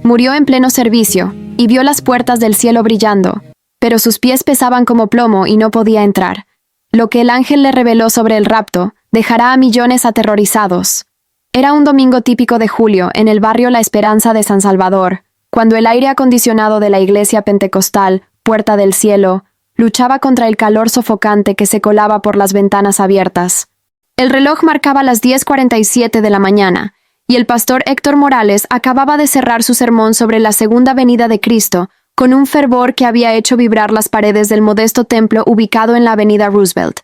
Murió en pleno servicio, y vio las puertas del cielo brillando, pero sus pies pesaban como plomo y no podía entrar. Lo que el ángel le reveló sobre el rapto dejará a millones aterrorizados. Era un domingo típico de julio en el barrio La Esperanza de San Salvador, cuando el aire acondicionado de la iglesia pentecostal, Puerta del Cielo, luchaba contra el calor sofocante que se colaba por las ventanas abiertas. El reloj marcaba las 10:47 de la mañana, y el pastor Héctor Morales acababa de cerrar su sermón sobre la segunda venida de Cristo, con un fervor que había hecho vibrar las paredes del modesto templo ubicado en la avenida Roosevelt.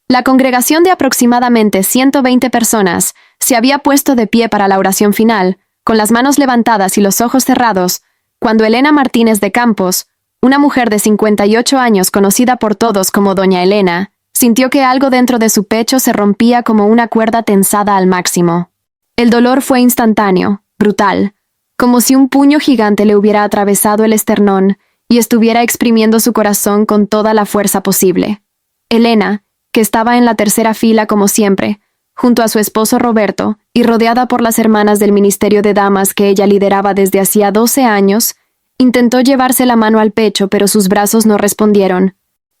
La congregación de aproximadamente 120 personas se había puesto de pie para la oración final, con las manos levantadas y los ojos cerrados, cuando Elena Martínez de Campos, una mujer de 58 años conocida por todos como Doña Elena, sintió que algo dentro de su pecho se rompía como una cuerda tensada al máximo. El dolor fue instantáneo, brutal, como si un puño gigante le hubiera atravesado el esternón y estuviera exprimiendo su corazón con toda la fuerza posible. Elena, que estaba en la tercera fila como siempre, junto a su esposo Roberto, y rodeada por las hermanas del Ministerio de Damas que ella lideraba desde hacía 12 años, intentó llevarse la mano al pecho, pero sus brazos no respondieron.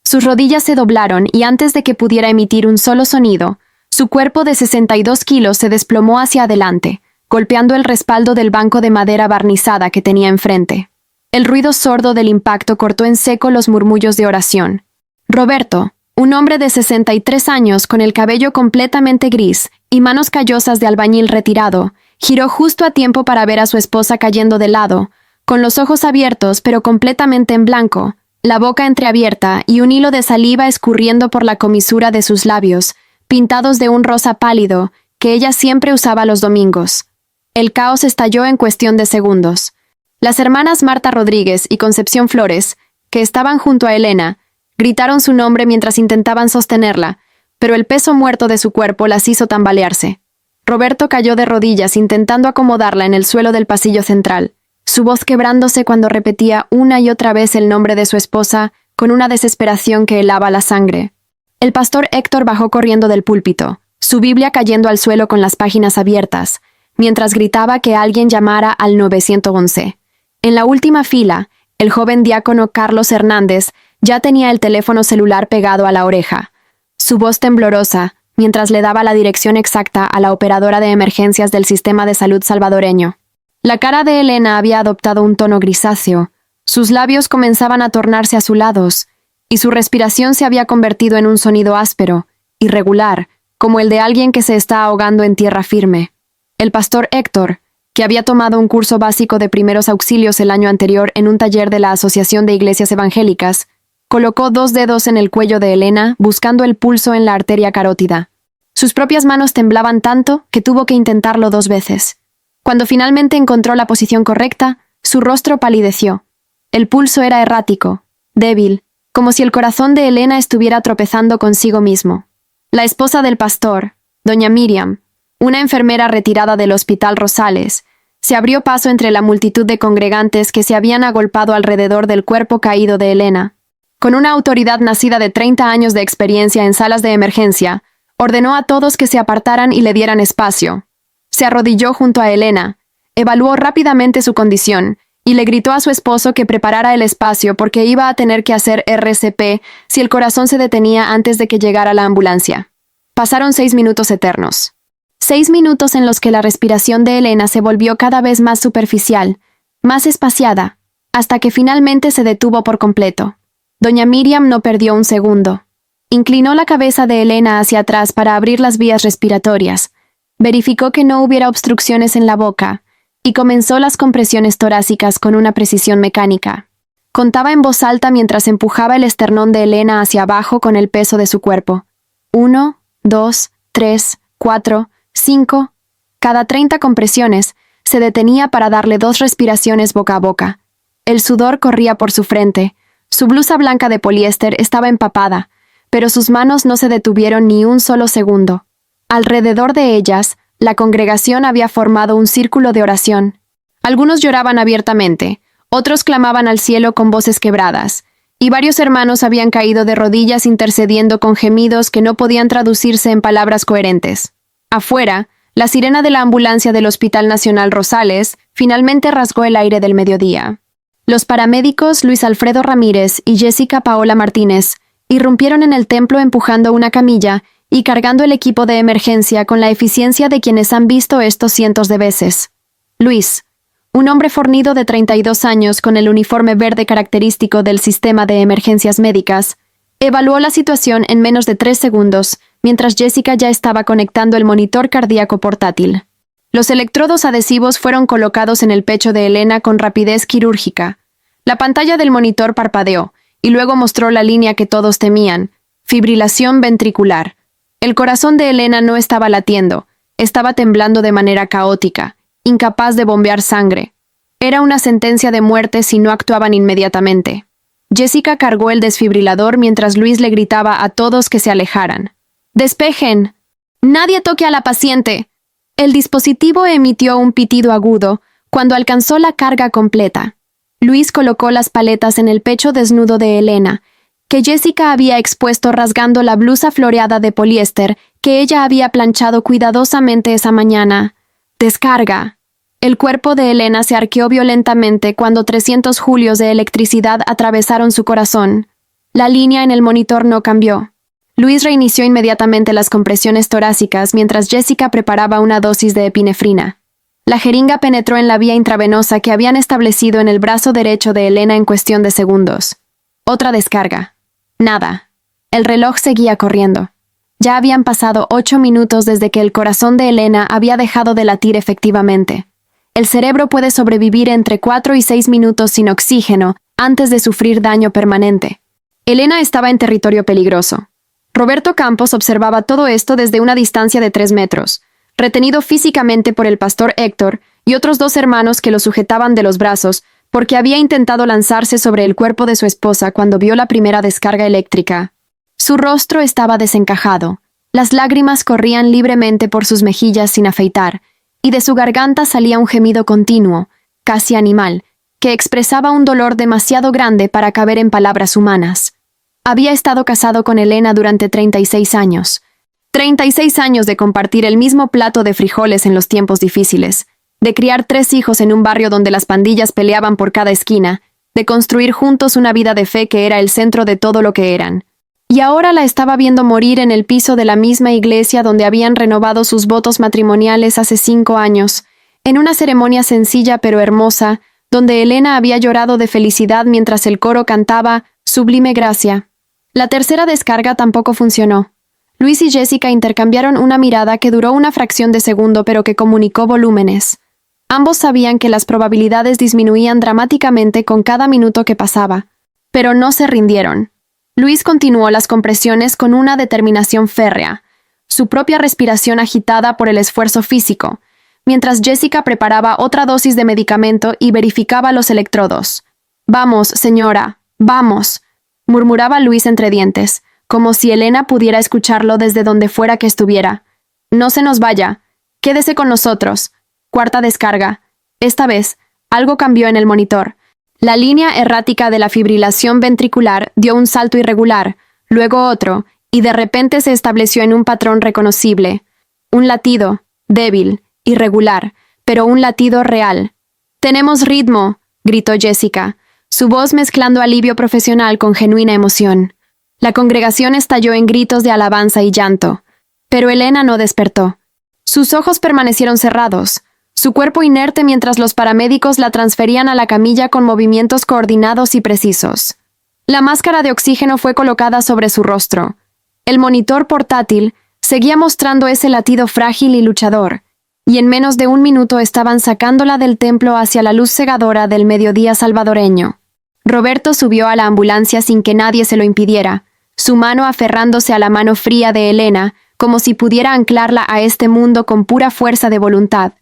Sus rodillas se doblaron y antes de que pudiera emitir un solo sonido, su cuerpo de 62 kilos se desplomó hacia adelante, golpeando el respaldo del banco de madera barnizada que tenía enfrente. El ruido sordo del impacto cortó en seco los murmullos de oración. Roberto, un hombre de 63 años con el cabello completamente gris y manos callosas de albañil retirado, giró justo a tiempo para ver a su esposa cayendo de lado, con los ojos abiertos pero completamente en blanco, la boca entreabierta y un hilo de saliva escurriendo por la comisura de sus labios, pintados de un rosa pálido, que ella siempre usaba los domingos. El caos estalló en cuestión de segundos. Las hermanas Marta Rodríguez y Concepción Flores, que estaban junto a Elena, gritaron su nombre mientras intentaban sostenerla, pero el peso muerto de su cuerpo las hizo tambalearse. Roberto cayó de rodillas intentando acomodarla en el suelo del pasillo central, su voz quebrándose cuando repetía una y otra vez el nombre de su esposa con una desesperación que helaba la sangre. El pastor Héctor bajó corriendo del púlpito, su Biblia cayendo al suelo con las páginas abiertas, mientras gritaba que alguien llamara al 911. En la última fila, el joven diácono Carlos Hernández ya tenía el teléfono celular pegado a la oreja. Su voz temblorosa, mientras le daba la dirección exacta a la operadora de emergencias del sistema de salud salvadoreño. La cara de Elena había adoptado un tono grisáceo, sus labios comenzaban a tornarse azulados, y su respiración se había convertido en un sonido áspero, irregular, como el de alguien que se está ahogando en tierra firme. El pastor Héctor, que había tomado un curso básico de primeros auxilios el año anterior en un taller de la Asociación de Iglesias Evangélicas, colocó 2 dedos en el cuello de Elena buscando el pulso en la arteria carótida. Sus propias manos temblaban tanto que tuvo que intentarlo 2 veces. Cuando finalmente encontró la posición correcta, su rostro palideció. El pulso era errático, débil, como si el corazón de Elena estuviera tropezando consigo mismo. La esposa del pastor, doña Miriam, una enfermera retirada del Hospital Rosales, se abrió paso entre la multitud de congregantes que se habían agolpado alrededor del cuerpo caído de Elena. Con una autoridad nacida de 30 años de experiencia en salas de emergencia, ordenó a todos que se apartaran y le dieran espacio. Se arrodilló junto a Elena, evaluó rápidamente su condición y le gritó a su esposo que preparara el espacio porque iba a tener que hacer RCP si el corazón se detenía antes de que llegara la ambulancia. Pasaron 6 minutos eternos. 6 minutos en los que la respiración de Elena se volvió cada vez más superficial, más espaciada, hasta que finalmente se detuvo por completo. Doña Miriam no perdió un segundo. Inclinó la cabeza de Elena hacia atrás para abrir las vías respiratorias, verificó que no hubiera obstrucciones en la boca, y comenzó las compresiones torácicas con una precisión mecánica. Contaba en voz alta mientras empujaba el esternón de Elena hacia abajo con el peso de su cuerpo. 1, 2, 3, 4, 5. Cada 30 compresiones, se detenía para darle 2 respiraciones boca a boca. El sudor corría por su frente. Su blusa blanca de poliéster estaba empapada, pero sus manos no se detuvieron ni un solo segundo. Alrededor de ellas, la congregación había formado un círculo de oración. Algunos lloraban abiertamente, otros clamaban al cielo con voces quebradas, y varios hermanos habían caído de rodillas intercediendo con gemidos que no podían traducirse en palabras coherentes. Afuera, la sirena de la ambulancia del Hospital Nacional Rosales finalmente rasgó el aire del mediodía. Los paramédicos Luis Alfredo Ramírez y Jessica Paola Martínez irrumpieron en el templo empujando una camilla y cargando el equipo de emergencia con la eficiencia de quienes han visto esto cientos de veces. Luis, un hombre fornido de 32 años con el uniforme verde característico del sistema de emergencias médicas, evaluó la situación en menos de 3 segundos, mientras Jessica ya estaba conectando el monitor cardíaco portátil. Los electrodos adhesivos fueron colocados en el pecho de Elena con rapidez quirúrgica. La pantalla del monitor parpadeó, y luego mostró la línea que todos temían: fibrilación ventricular. El corazón de Elena no estaba latiendo, estaba temblando de manera caótica, incapaz de bombear sangre. Era una sentencia de muerte si no actuaban inmediatamente. Jessica cargó el desfibrilador mientras Luis le gritaba a todos que se alejaran. ¡Despejen! ¡Nadie toque a la paciente! El dispositivo emitió un pitido agudo cuando alcanzó la carga completa. Luis colocó las paletas en el pecho desnudo de Elena, que Jessica había expuesto rasgando la blusa floreada de poliéster que ella había planchado cuidadosamente esa mañana. ¡Descarga! El cuerpo de Elena se arqueó violentamente cuando 300 julios de electricidad atravesaron su corazón. La línea en el monitor no cambió. Luis reinició inmediatamente las compresiones torácicas mientras Jessica preparaba una dosis de epinefrina. La jeringa penetró en la vía intravenosa que habían establecido en el brazo derecho de Elena en cuestión de segundos. Otra descarga. Nada. El reloj seguía corriendo. Ya habían pasado 8 minutos desde que el corazón de Elena había dejado de latir efectivamente. El cerebro puede sobrevivir entre 4 y 6 minutos sin oxígeno antes de sufrir daño permanente. Elena estaba en territorio peligroso. Roberto Campos observaba todo esto desde una distancia de 3 metros, retenido físicamente por el pastor Héctor y otros 2 hermanos que lo sujetaban de los brazos, porque había intentado lanzarse sobre el cuerpo de su esposa cuando vio la primera descarga eléctrica. Su rostro estaba desencajado, las lágrimas corrían libremente por sus mejillas sin afeitar, y de su garganta salía un gemido continuo, casi animal, que expresaba un dolor demasiado grande para caber en palabras humanas. Había estado casado con Elena durante 36 años. 36 años de compartir el mismo plato de frijoles en los tiempos difíciles, de criar 3 hijos en un barrio donde las pandillas peleaban por cada esquina, de construir juntos una vida de fe que era el centro de todo lo que eran. Y ahora la estaba viendo morir en el piso de la misma iglesia donde habían renovado sus votos matrimoniales hace 5 años, en una ceremonia sencilla pero hermosa, donde Elena había llorado de felicidad mientras el coro cantaba «Sublime gracia». La tercera descarga tampoco funcionó. Luis y Jessica intercambiaron una mirada que duró una fracción de segundo pero que comunicó volúmenes. Ambos sabían que las probabilidades disminuían dramáticamente con cada minuto que pasaba, pero no se rindieron. Luis continuó las compresiones con una determinación férrea, su propia respiración agitada por el esfuerzo físico, mientras Jessica preparaba otra dosis de medicamento y verificaba los electrodos. «Vamos, señora, vamos», murmuraba Luis entre dientes, como si Elena pudiera escucharlo desde donde fuera que estuviera. «No se nos vaya. Quédese con nosotros». Cuarta descarga. Esta vez, algo cambió en el monitor. La línea errática de la fibrilación ventricular dio un salto irregular, luego otro, y de repente se estableció en un patrón reconocible. Un latido, débil, irregular, pero un latido real. «Tenemos ritmo», gritó Jessica, su voz mezclando alivio profesional con genuina emoción. La congregación estalló en gritos de alabanza y llanto, pero Elena no despertó. Sus ojos permanecieron cerrados, su cuerpo inerte mientras los paramédicos la transferían a la camilla con movimientos coordinados y precisos. La máscara de oxígeno fue colocada sobre su rostro. El monitor portátil seguía mostrando ese latido frágil y luchador, y en menos de 1 minuto estaban sacándola del templo hacia la luz cegadora del mediodía salvadoreño. Roberto subió a la ambulancia sin que nadie se lo impidiera, su mano aferrándose a la mano fría de Elena, como si pudiera anclarla a este mundo con pura fuerza de voluntad.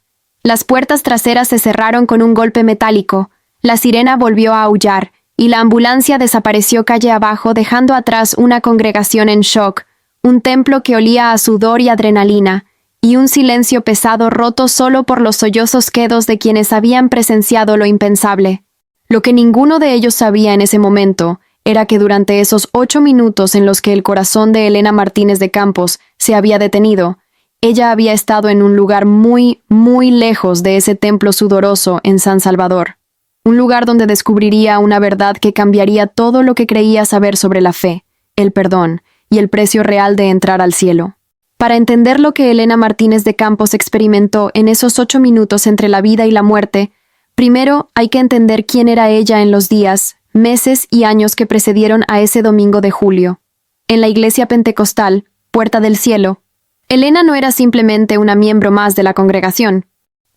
Las puertas traseras se cerraron con un golpe metálico, la sirena volvió a aullar, y la ambulancia desapareció calle abajo dejando atrás una congregación en shock, un templo que olía a sudor y adrenalina, y un silencio pesado roto solo por los sollozos quedos de quienes habían presenciado lo impensable. Lo que ninguno de ellos sabía en ese momento era que durante esos 8 minutos en los que el corazón de Elena Martínez de Campos se había detenido, ella había estado en un lugar muy, muy lejos de ese templo sudoroso en San Salvador. Un lugar donde descubriría una verdad que cambiaría todo lo que creía saber sobre la fe, el perdón y el precio real de entrar al cielo. Para entender lo que Elena Martínez de Campos experimentó en esos 8 minutos entre la vida y la muerte, primero hay que entender quién era ella en los días, meses y años que precedieron a ese domingo de julio. En la iglesia pentecostal, Puerta del Cielo, Elena no era simplemente una miembro más de la congregación.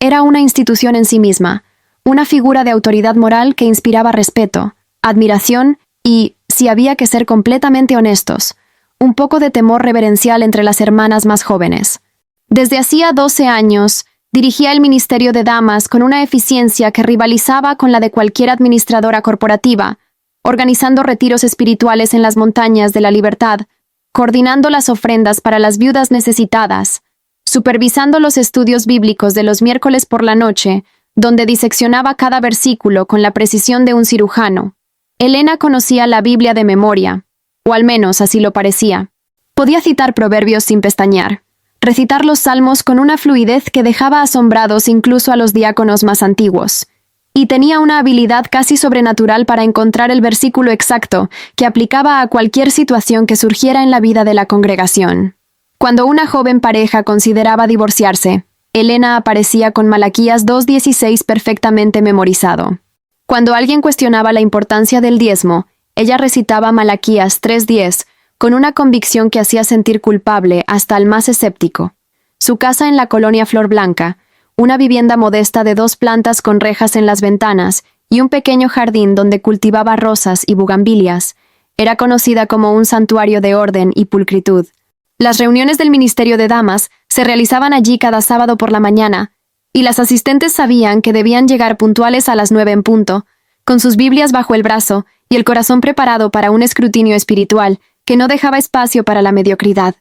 Era una institución en sí misma, una figura de autoridad moral que inspiraba respeto, admiración y, si había que ser completamente honestos, un poco de temor reverencial entre las hermanas más jóvenes. Desde hacía 12 años, dirigía el Ministerio de Damas con una eficiencia que rivalizaba con la de cualquier administradora corporativa, organizando retiros espirituales en las montañas de la libertad, coordinando las ofrendas para las viudas necesitadas, supervisando los estudios bíblicos de los miércoles por la noche, donde diseccionaba cada versículo con la precisión de un cirujano. Elena conocía la Biblia de memoria, o al menos así lo parecía. Podía citar proverbios sin pestañear, recitar los salmos con una fluidez que dejaba asombrados incluso a los diáconos más antiguos, y tenía una habilidad casi sobrenatural para encontrar el versículo exacto que aplicaba a cualquier situación que surgiera en la vida de la congregación. Cuando una joven pareja consideraba divorciarse, Elena aparecía con Malaquías 2:16 perfectamente memorizado. Cuando alguien cuestionaba la importancia del diezmo, ella recitaba Malaquías 3:10 con una convicción que hacía sentir culpable hasta al más escéptico. Su casa en la colonia Flor Blanca, una vivienda modesta de 2 plantas con rejas en las ventanas y un pequeño jardín donde cultivaba rosas y bugambilias, era conocida como un santuario de orden y pulcritud. Las reuniones del Ministerio de Damas se realizaban allí cada sábado por la mañana, y las asistentes sabían que debían llegar puntuales a las 9 en punto, con sus Biblias bajo el brazo y el corazón preparado para un escrutinio espiritual que no dejaba espacio para la mediocridad.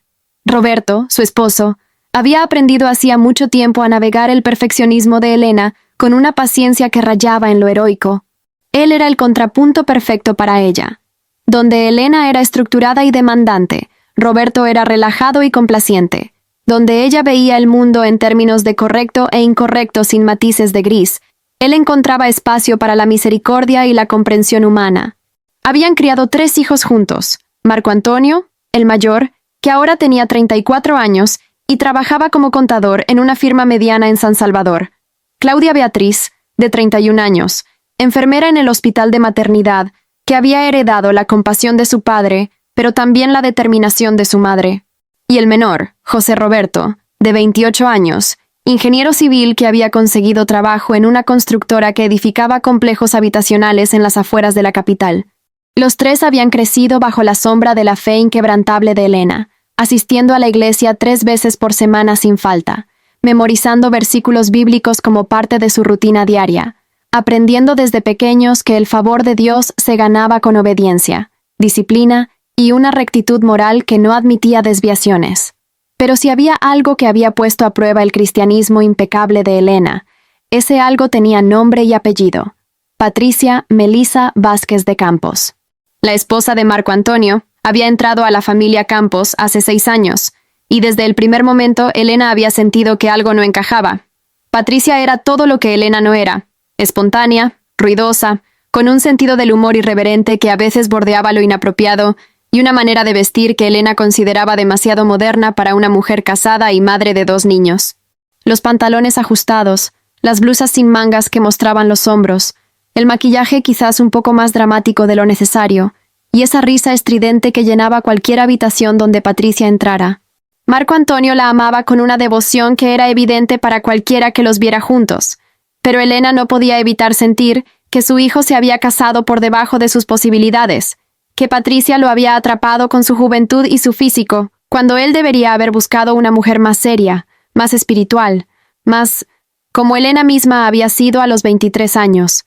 Roberto, su esposo, había aprendido hacía mucho tiempo a navegar el perfeccionismo de Elena con una paciencia que rayaba en lo heroico. Él era el contrapunto perfecto para ella. Donde Elena era estructurada y demandante, Roberto era relajado y complaciente. Donde ella veía el mundo en términos de correcto e incorrecto sin matices de gris, él encontraba espacio para la misericordia y la comprensión humana. Habían criado 3 hijos juntos: Marco Antonio, el mayor, que ahora tenía 34 años y trabajaba como contador en una firma mediana en San Salvador; Claudia Beatriz, de 31 años, enfermera en el hospital de maternidad, que había heredado la compasión de su padre, pero también la determinación de su madre; y el menor, José Roberto, de 28 años, ingeniero civil que había conseguido trabajo en una constructora que edificaba complejos habitacionales en las afueras de la capital. Los 3 habían crecido bajo la sombra de la fe inquebrantable de Elena, asistiendo a la iglesia 3 veces por semana sin falta, memorizando versículos bíblicos como parte de su rutina diaria, aprendiendo desde pequeños que el favor de Dios se ganaba con obediencia, disciplina y una rectitud moral que no admitía desviaciones. Pero si había algo que había puesto a prueba el cristianismo impecable de Elena, ese algo tenía nombre y apellido: Patricia Melisa Vázquez de Campos. La esposa de Marco Antonio había entrado a la familia Campos hace 6 años, y desde el primer momento Elena había sentido que algo no encajaba. Patricia era todo lo que Elena no era: espontánea, ruidosa, con un sentido del humor irreverente que a veces bordeaba lo inapropiado, y una manera de vestir que Elena consideraba demasiado moderna para una mujer casada y madre de 2 niños. Los pantalones ajustados, las blusas sin mangas que mostraban los hombros, el maquillaje quizás un poco más dramático de lo necesario, y esa risa estridente que llenaba cualquier habitación donde Patricia entrara. Marco Antonio la amaba con una devoción que era evidente para cualquiera que los viera juntos, pero Elena no podía evitar sentir que su hijo se había casado por debajo de sus posibilidades, que Patricia lo había atrapado con su juventud y su físico, cuando él debería haber buscado una mujer más seria, más espiritual, más como Elena misma había sido a los 23 años.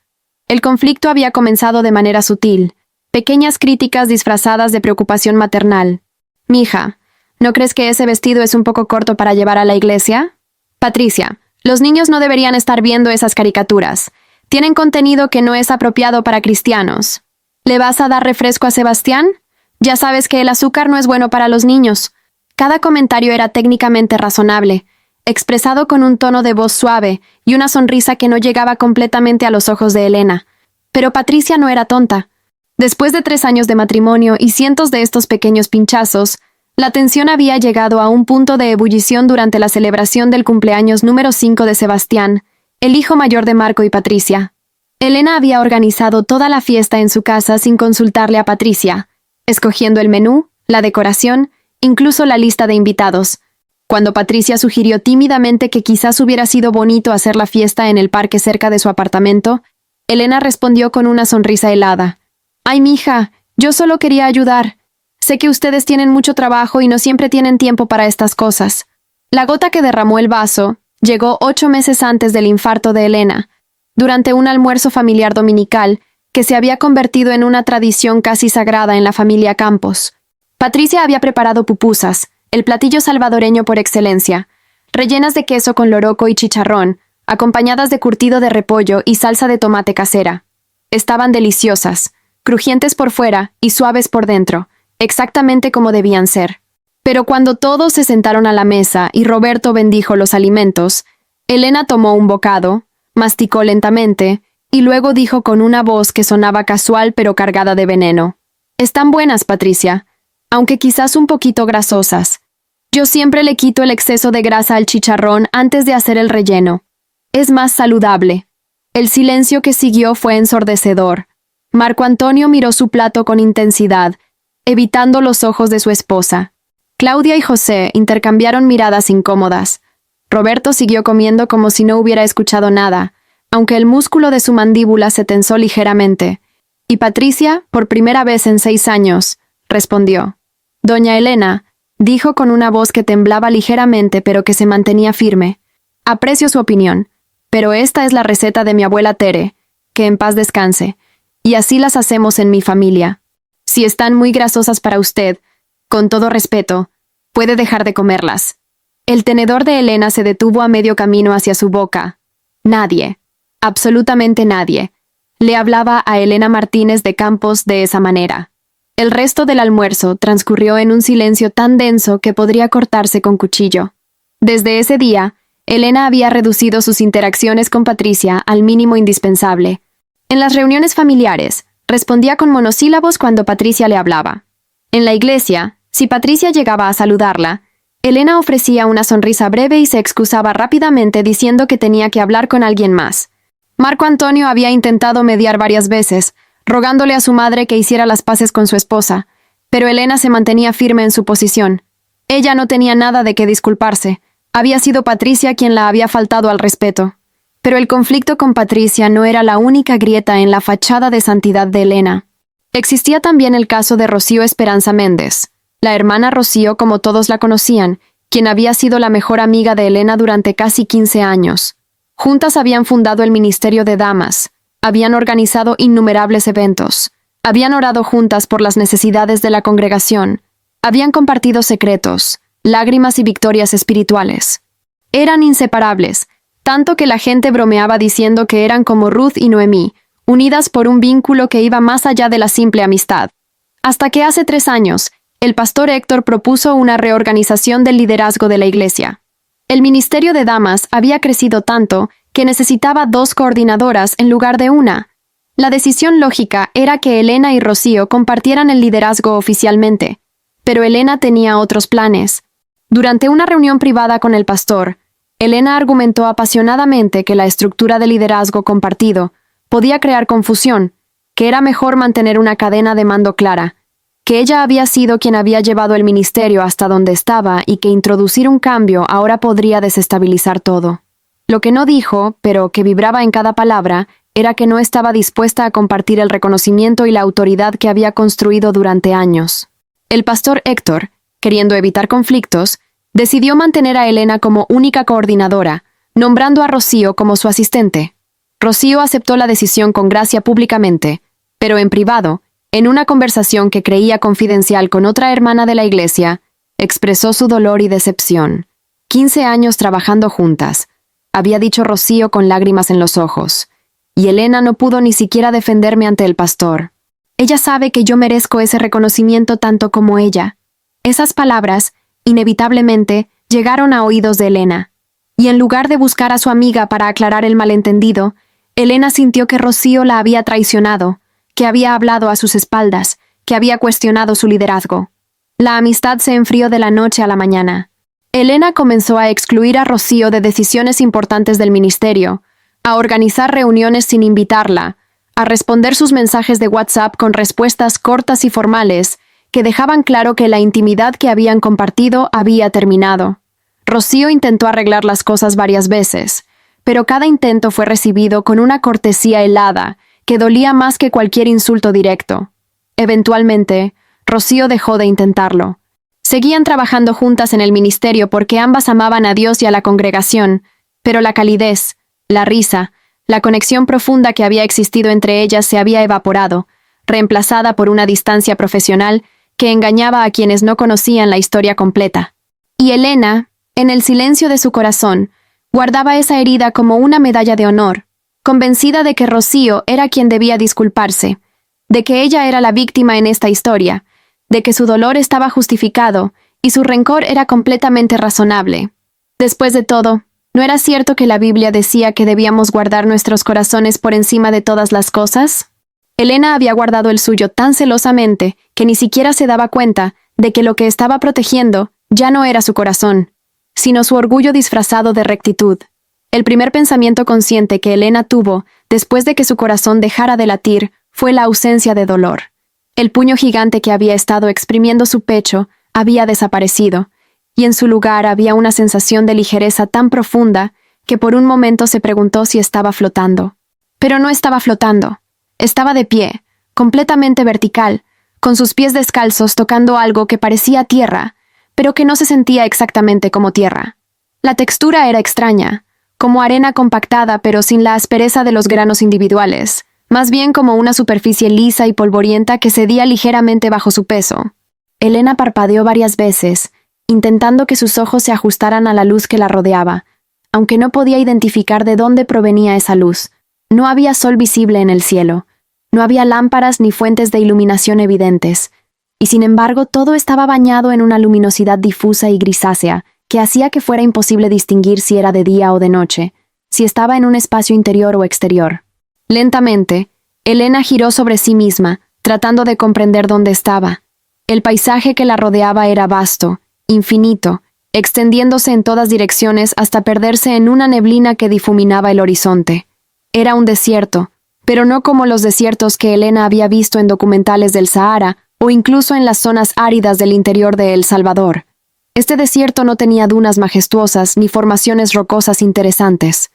El conflicto había comenzado de manera sutil, pequeñas críticas disfrazadas de preocupación maternal. «Mija, ¿no crees que ese vestido es un poco corto para llevar a la iglesia? Patricia, los niños no deberían estar viendo esas caricaturas. Tienen contenido que no es apropiado para cristianos». ¿Le vas a dar refresco a Sebastián? Ya sabes que el azúcar no es bueno para los niños. Cada comentario era técnicamente razonable, expresado con un tono de voz suave y una sonrisa que no llegaba completamente a los ojos de Elena. Pero Patricia no era tonta. Después de 3 años de matrimonio y cientos de estos pequeños pinchazos, la tensión había llegado a un punto de ebullición durante la celebración del cumpleaños número 5 de Sebastián, el hijo mayor de Marco y Patricia. Elena había organizado toda la fiesta en su casa sin consultarle a Patricia, escogiendo el menú, la decoración, incluso la lista de invitados. Cuando Patricia sugirió tímidamente que quizás hubiera sido bonito hacer la fiesta en el parque cerca de su apartamento, Elena respondió con una sonrisa helada. «Ay, mija, yo solo quería ayudar. Sé que ustedes tienen mucho trabajo y no siempre tienen tiempo para estas cosas». La gota que derramó el vaso llegó 8 meses antes del infarto de Elena, durante un almuerzo familiar dominical que se había convertido en una tradición casi sagrada en la familia Campos. Patricia había preparado pupusas, el platillo salvadoreño por excelencia, rellenas de queso con loroco y chicharrón, acompañadas de curtido de repollo y salsa de tomate casera. Estaban deliciosas, crujientes por fuera y suaves por dentro, exactamente como debían ser. Pero cuando todos se sentaron a la mesa y Roberto bendijo los alimentos, Elena tomó un bocado, masticó lentamente y luego dijo con una voz que sonaba casual pero cargada de veneno. «Están buenas, Patricia, aunque quizás un poquito grasosas. Yo siempre le quito el exceso de grasa al chicharrón antes de hacer el relleno. Es más saludable». El silencio que siguió fue ensordecedor. Marco Antonio miró su plato con intensidad, evitando los ojos de su esposa. Claudia y José intercambiaron miradas incómodas. Roberto siguió comiendo como si no hubiera escuchado nada, aunque el músculo de su mandíbula se tensó ligeramente. Y Patricia, por primera vez en 6 años, respondió. «Doña Elena», dijo con una voz que temblaba ligeramente pero que se mantenía firme. «Aprecio su opinión, pero esta es la receta de mi abuela Tere, que en paz descanse, y así las hacemos en mi familia. Si están muy grasosas para usted, con todo respeto, puede dejar de comerlas». El tenedor de Elena se detuvo a medio camino hacia su boca. Nadie, absolutamente nadie, le hablaba a Elena Martínez de Campos de esa manera. El resto del almuerzo transcurrió en un silencio tan denso que podría cortarse con cuchillo. Desde ese día, Elena había reducido sus interacciones con Patricia al mínimo indispensable. En las reuniones familiares, respondía con monosílabos cuando Patricia le hablaba. En la iglesia, si Patricia llegaba a saludarla, Elena ofrecía una sonrisa breve y se excusaba rápidamente diciendo que tenía que hablar con alguien más. Marco Antonio había intentado mediar varias veces, rogándole a su madre que hiciera las paces con su esposa, pero Elena se mantenía firme en su posición. Ella no tenía nada de qué disculparse. Había sido Patricia quien la había faltado al respeto. Pero el conflicto con Patricia no era la única grieta en la fachada de santidad de Elena. Existía también el caso de Rocío Esperanza Méndez, la hermana Rocío como todos la conocían, quien había sido la mejor amiga de Elena durante casi 15 años. Juntas habían fundado el Ministerio de Damas, habían organizado innumerables eventos, habían orado juntas por las necesidades de la congregación, habían compartido secretos, lágrimas y victorias espirituales. Eran inseparables, tanto que la gente bromeaba diciendo que eran como Ruth y Noemí, unidas por un vínculo que iba más allá de la simple amistad. Hasta que hace 3 años, el pastor Héctor propuso una reorganización del liderazgo de la iglesia. El ministerio de damas había crecido tanto que necesitaba 2 coordinadoras en lugar de una. La decisión lógica era que Elena y Rocío compartieran el liderazgo oficialmente, pero Elena tenía otros planes. Durante una reunión privada con el pastor, Elena argumentó apasionadamente que la estructura de liderazgo compartido podía crear confusión, que era mejor mantener una cadena de mando clara, que ella había sido quien había llevado el ministerio hasta donde estaba y que introducir un cambio ahora podría desestabilizar todo. Lo que no dijo, pero que vibraba en cada palabra, era que no estaba dispuesta a compartir el reconocimiento y la autoridad que había construido durante años. El pastor Héctor, queriendo evitar conflictos, decidió mantener a Elena como única coordinadora, nombrando a Rocío como su asistente. Rocío aceptó la decisión con gracia públicamente, pero en privado, en una conversación que creía confidencial con otra hermana de la iglesia, expresó su dolor y decepción. 15 años trabajando juntas, había dicho Rocío con lágrimas en los ojos, y Elena no pudo ni siquiera defenderme ante el pastor. Ella sabe que yo merezco ese reconocimiento tanto como ella. Esas palabras, inevitablemente, llegaron a oídos de Elena. Y en lugar de buscar a su amiga para aclarar el malentendido, Elena sintió que Rocío la había traicionado, que había hablado a sus espaldas, que había cuestionado su liderazgo. La amistad se enfrió de la noche a la mañana. Elena comenzó a excluir a Rocío de decisiones importantes del ministerio, a organizar reuniones sin invitarla, a responder sus mensajes de WhatsApp con respuestas cortas y formales que dejaban claro que la intimidad que habían compartido había terminado. Rocío intentó arreglar las cosas varias veces, pero cada intento fue recibido con una cortesía helada que dolía más que cualquier insulto directo. Eventualmente, Rocío dejó de intentarlo. Seguían trabajando juntas en el ministerio porque ambas amaban a Dios y a la congregación, pero la calidez, la risa, la conexión profunda que había existido entre ellas se había evaporado, reemplazada por una distancia profesional que engañaba a quienes no conocían la historia completa. Y Elena, en el silencio de su corazón, guardaba esa herida como una medalla de honor, convencida de que Rocío era quien debía disculparse, de que ella era la víctima en esta historia, de que su dolor estaba justificado y su rencor era completamente razonable. Después de todo, ¿no era cierto que la Biblia decía que debíamos guardar nuestros corazones por encima de todas las cosas? Elena había guardado el suyo tan celosamente que ni siquiera se daba cuenta de que lo que estaba protegiendo ya no era su corazón, sino su orgullo disfrazado de rectitud. El primer pensamiento consciente que Elena tuvo después de que su corazón dejara de latir fue la ausencia de dolor. El puño gigante que había estado exprimiendo su pecho había desaparecido, y en su lugar había una sensación de ligereza tan profunda que por un momento se preguntó si estaba flotando. Pero no estaba flotando. Estaba de pie, completamente vertical, con sus pies descalzos tocando algo que parecía tierra, pero que no se sentía exactamente como tierra. La textura era extraña, como arena compactada pero sin la aspereza de los granos individuales, más bien como una superficie lisa y polvorienta que cedía ligeramente bajo su peso. Elena parpadeó varias veces, intentando que sus ojos se ajustaran a la luz que la rodeaba, aunque no podía identificar de dónde provenía esa luz. No había sol visible en el cielo, no había lámparas ni fuentes de iluminación evidentes, y sin embargo todo estaba bañado en una luminosidad difusa y grisácea que hacía que fuera imposible distinguir si era de día o de noche, si estaba en un espacio interior o exterior. Lentamente, Elena giró sobre sí misma, tratando de comprender dónde estaba. El paisaje que la rodeaba era vasto, infinito, extendiéndose en todas direcciones hasta perderse en una neblina que difuminaba el horizonte. Era un desierto, pero no como los desiertos que Elena había visto en documentales del Sahara o incluso en las zonas áridas del interior de El Salvador. Este desierto no tenía dunas majestuosas ni formaciones rocosas interesantes.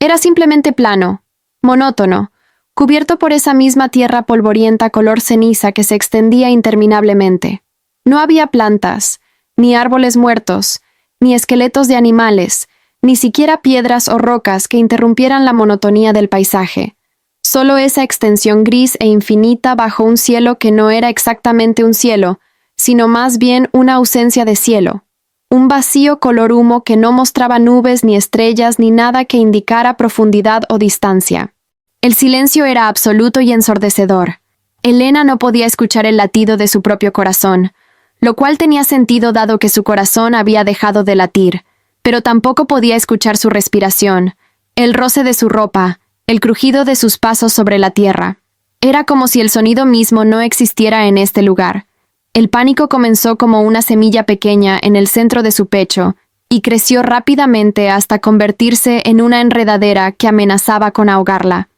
Era simplemente plano, monótono, cubierto por esa misma tierra polvorienta color ceniza que se extendía interminablemente. No había plantas, ni árboles muertos, ni esqueletos de animales, ni siquiera piedras o rocas que interrumpieran la monotonía del paisaje. Solo esa extensión gris e infinita bajo un cielo que no era exactamente un cielo, sino más bien una ausencia de cielo. Un vacío color humo que no mostraba nubes ni estrellas ni nada que indicara profundidad o distancia. El silencio era absoluto y ensordecedor. Elena no podía escuchar el latido de su propio corazón, lo cual tenía sentido dado que su corazón había dejado de latir, pero tampoco podía escuchar su respiración, el roce de su ropa, el crujido de sus pasos sobre la tierra. Era como si el sonido mismo no existiera en este lugar. El pánico comenzó como una semilla pequeña en el centro de su pecho y creció rápidamente hasta convertirse en una enredadera que amenazaba con ahogarla.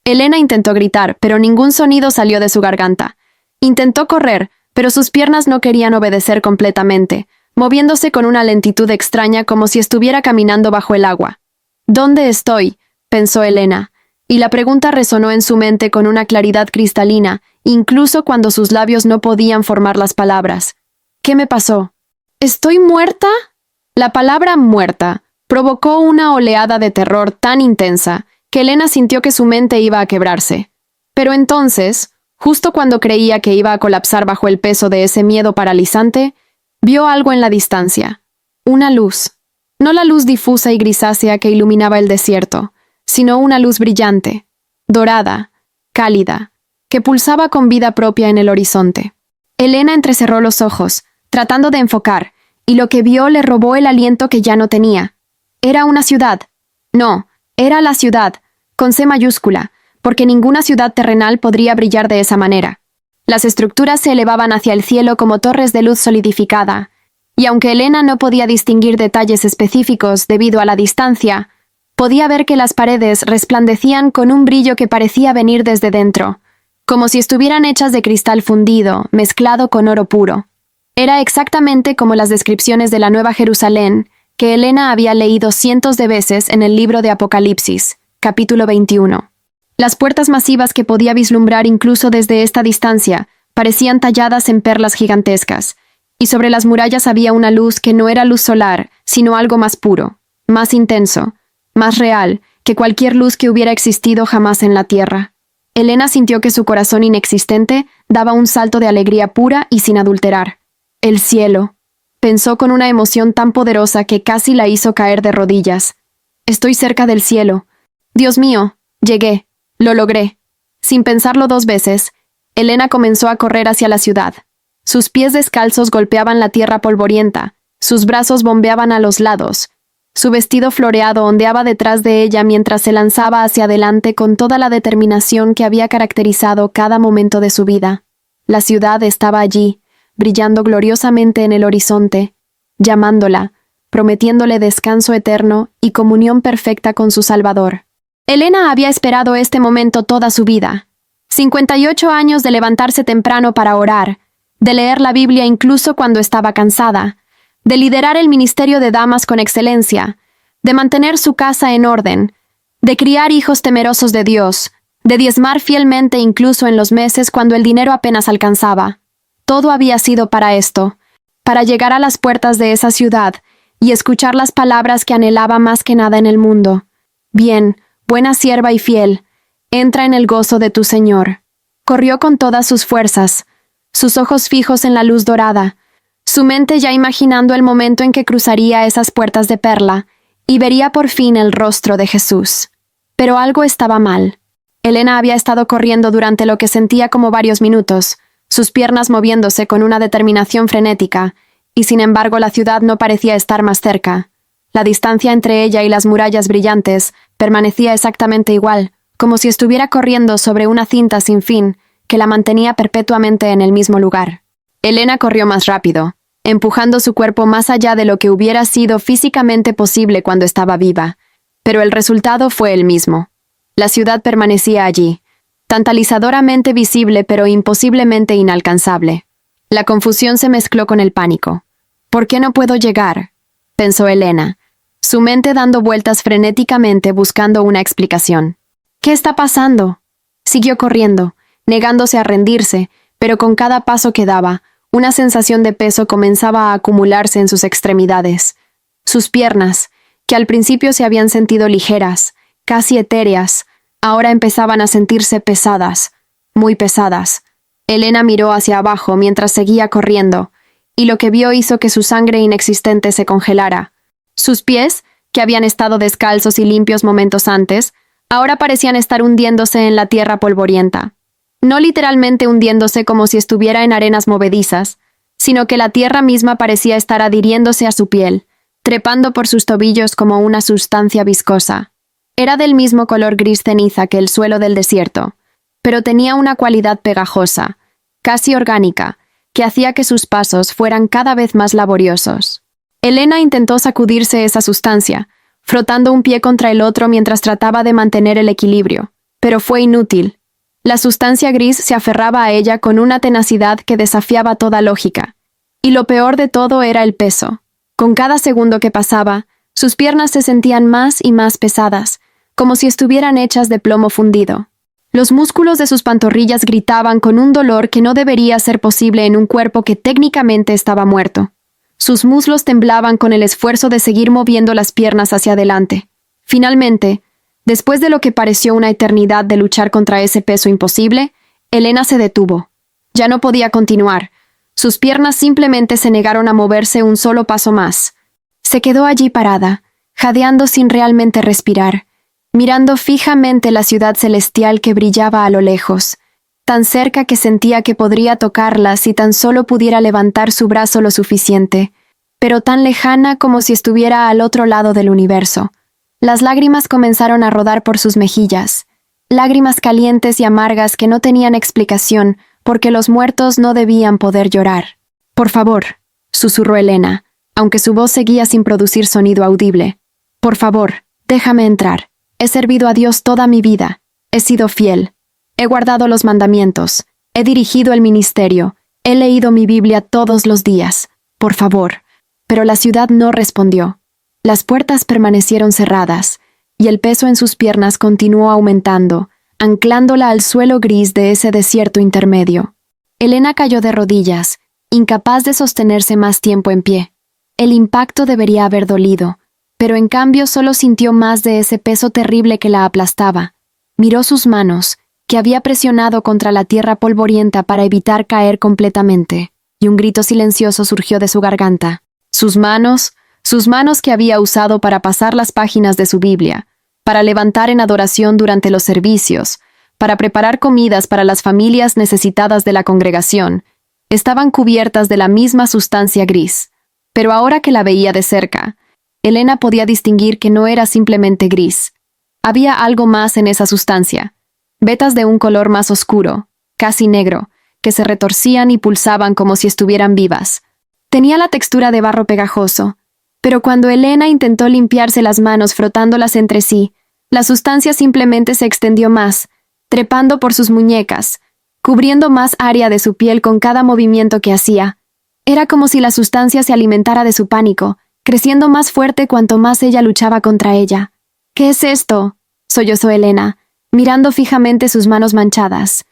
Elena intentó gritar, pero ningún sonido salió de su garganta. Intentó correr, pero sus piernas no querían obedecer completamente, moviéndose con una lentitud extraña como si estuviera caminando bajo el agua. ¿Dónde estoy?, pensó Elena, y la pregunta resonó en su mente con una claridad cristalina, incluso cuando sus labios no podían formar las palabras. ¿Qué me pasó? ¿Estoy muerta? La palabra muerta provocó una oleada de terror tan intensa que Elena sintió que su mente iba a quebrarse. Pero entonces, justo cuando creía que iba a colapsar bajo el peso de ese miedo paralizante, vio algo en la distancia. Una luz. No la luz difusa y grisácea que iluminaba el desierto, sino una luz brillante, dorada, cálida, que pulsaba con vida propia en el horizonte. Elena entrecerró los ojos, tratando de enfocar, y lo que vio le robó el aliento que ya no tenía. Era una ciudad. No, era la ciudad, con C mayúscula, porque ninguna ciudad terrenal podría brillar de esa manera. Las estructuras se elevaban hacia el cielo como torres de luz solidificada, y aunque Elena no podía distinguir detalles específicos debido a la distancia, podía ver que las paredes resplandecían con un brillo que parecía venir desde dentro, como si estuvieran hechas de cristal fundido, mezclado con oro puro. Era exactamente como las descripciones de la Nueva Jerusalén que Elena había leído cientos de veces en el libro de Apocalipsis, capítulo 21. Las puertas masivas que podía vislumbrar incluso desde esta distancia parecían talladas en perlas gigantescas, y sobre las murallas había una luz que no era luz solar, sino algo más puro, más intenso, más real que cualquier luz que hubiera existido jamás en la tierra. Elena sintió que su corazón inexistente daba un salto de alegría pura y sin adulterar. El cielo, pensó con una emoción tan poderosa que casi la hizo caer de rodillas. Estoy cerca del cielo. Dios mío, llegué. Lo logré. Sin pensarlo dos veces, Elena comenzó a correr hacia la ciudad. Sus pies descalzos golpeaban la tierra polvorienta, sus brazos bombeaban a los lados. Su vestido floreado ondeaba detrás de ella mientras se lanzaba hacia adelante con toda la determinación que había caracterizado cada momento de su vida. La ciudad estaba allí, brillando gloriosamente en el horizonte, llamándola, prometiéndole descanso eterno y comunión perfecta con su Salvador. Elena había esperado este momento toda su vida. 58 años de levantarse temprano para orar, de leer la Biblia incluso cuando estaba cansada, de liderar el ministerio de damas con excelencia, de mantener su casa en orden, de criar hijos temerosos de Dios, de diezmar fielmente incluso en los meses cuando el dinero apenas alcanzaba. Todo había sido para esto, para llegar a las puertas de esa ciudad y escuchar las palabras que anhelaba más que nada en el mundo. Bien, buena sierva y fiel, entra en el gozo de tu Señor. Corrió con todas sus fuerzas, sus ojos fijos en la luz dorada, su mente ya imaginando el momento en que cruzaría esas puertas de perla y vería por fin el rostro de Jesús. Pero algo estaba mal. Elena había estado corriendo durante lo que sentía como varios minutos, sus piernas moviéndose con una determinación frenética, y sin embargo la ciudad no parecía estar más cerca. La distancia entre ella y las murallas brillantes permanecía exactamente igual, como si estuviera corriendo sobre una cinta sin fin que la mantenía perpetuamente en el mismo lugar. Elena corrió más rápido, empujando su cuerpo más allá de lo que hubiera sido físicamente posible cuando estaba viva, pero el resultado fue el mismo. La ciudad permanecía allí, tantalizadoramente visible pero imposiblemente inalcanzable. La confusión se mezcló con el pánico. ¿Por qué no puedo llegar?, pensó Elena, su mente dando vueltas frenéticamente buscando una explicación. ¿Qué está pasando? Siguió corriendo, negándose a rendirse, pero con cada paso que daba, una sensación de peso comenzaba a acumularse en sus extremidades. Sus piernas, que al principio se habían sentido ligeras, casi etéreas, ahora empezaban a sentirse pesadas, muy pesadas. Elena miró hacia abajo mientras seguía corriendo, y lo que vio hizo que su sangre inexistente se congelara. Sus pies, que habían estado descalzos y limpios momentos antes, ahora parecían estar hundiéndose en la tierra polvorienta. No literalmente hundiéndose como si estuviera en arenas movedizas, sino que la tierra misma parecía estar adhiriéndose a su piel, trepando por sus tobillos como una sustancia viscosa. Era del mismo color gris ceniza que el suelo del desierto, pero tenía una cualidad pegajosa, casi orgánica, que hacía que sus pasos fueran cada vez más laboriosos. Elena intentó sacudirse esa sustancia, frotando un pie contra el otro mientras trataba de mantener el equilibrio, pero fue inútil. La sustancia gris se aferraba a ella con una tenacidad que desafiaba toda lógica. Y lo peor de todo era el peso. Con cada segundo que pasaba, sus piernas se sentían más y más pesadas, como si estuvieran hechas de plomo fundido. Los músculos de sus pantorrillas gritaban con un dolor que no debería ser posible en un cuerpo que técnicamente estaba muerto. Sus muslos temblaban con el esfuerzo de seguir moviendo las piernas hacia adelante. Finalmente, después de lo que pareció una eternidad de luchar contra ese peso imposible, Elena se detuvo. Ya no podía continuar. Sus piernas simplemente se negaron a moverse un solo paso más. Se quedó allí parada, jadeando sin realmente respirar, mirando fijamente la ciudad celestial que brillaba a lo lejos. tan cerca que sentía que podría tocarla si tan solo pudiera levantar su brazo lo suficiente, pero tan lejana como si estuviera al otro lado del universo. Las lágrimas comenzaron a rodar por sus mejillas, lágrimas calientes y amargas que no tenían explicación porque los muertos no debían poder llorar. «Por favor», susurró Elena, aunque su voz seguía sin producir sonido audible. «Por favor, déjame entrar. He servido a Dios toda mi vida. He sido fiel. He guardado los mandamientos. He dirigido el ministerio. He leído mi Biblia todos los días. Por favor». Pero la ciudad no respondió. Las puertas permanecieron cerradas, y el peso en sus piernas continuó aumentando, anclándola al suelo gris de ese desierto intermedio. Elena cayó de rodillas, incapaz de sostenerse más tiempo en pie. El impacto debería haber dolido, pero en cambio solo sintió más de ese peso terrible que la aplastaba. Miró sus manos, que había presionado contra la tierra polvorienta para evitar caer completamente, y un grito silencioso surgió de su garganta. Sus manos que había usado para pasar las páginas de su Biblia, para levantar en adoración durante los servicios, para preparar comidas para las familias necesitadas de la congregación, estaban cubiertas de la misma sustancia gris. Pero ahora que la veía de cerca, Elena podía distinguir que no era simplemente gris. Había algo más en esa sustancia, vetas de un color más oscuro, casi negro, que se retorcían y pulsaban como si estuvieran vivas. Tenía la textura de barro pegajoso, pero cuando Elena intentó limpiarse las manos frotándolas entre sí, la sustancia simplemente se extendió más, trepando por sus muñecas, cubriendo más área de su piel con cada movimiento que hacía. Era como si la sustancia se alimentara de su pánico, creciendo más fuerte cuanto más ella luchaba contra ella. «¿Qué es esto?», sollozó Elena, mirando fijamente sus manos manchadas.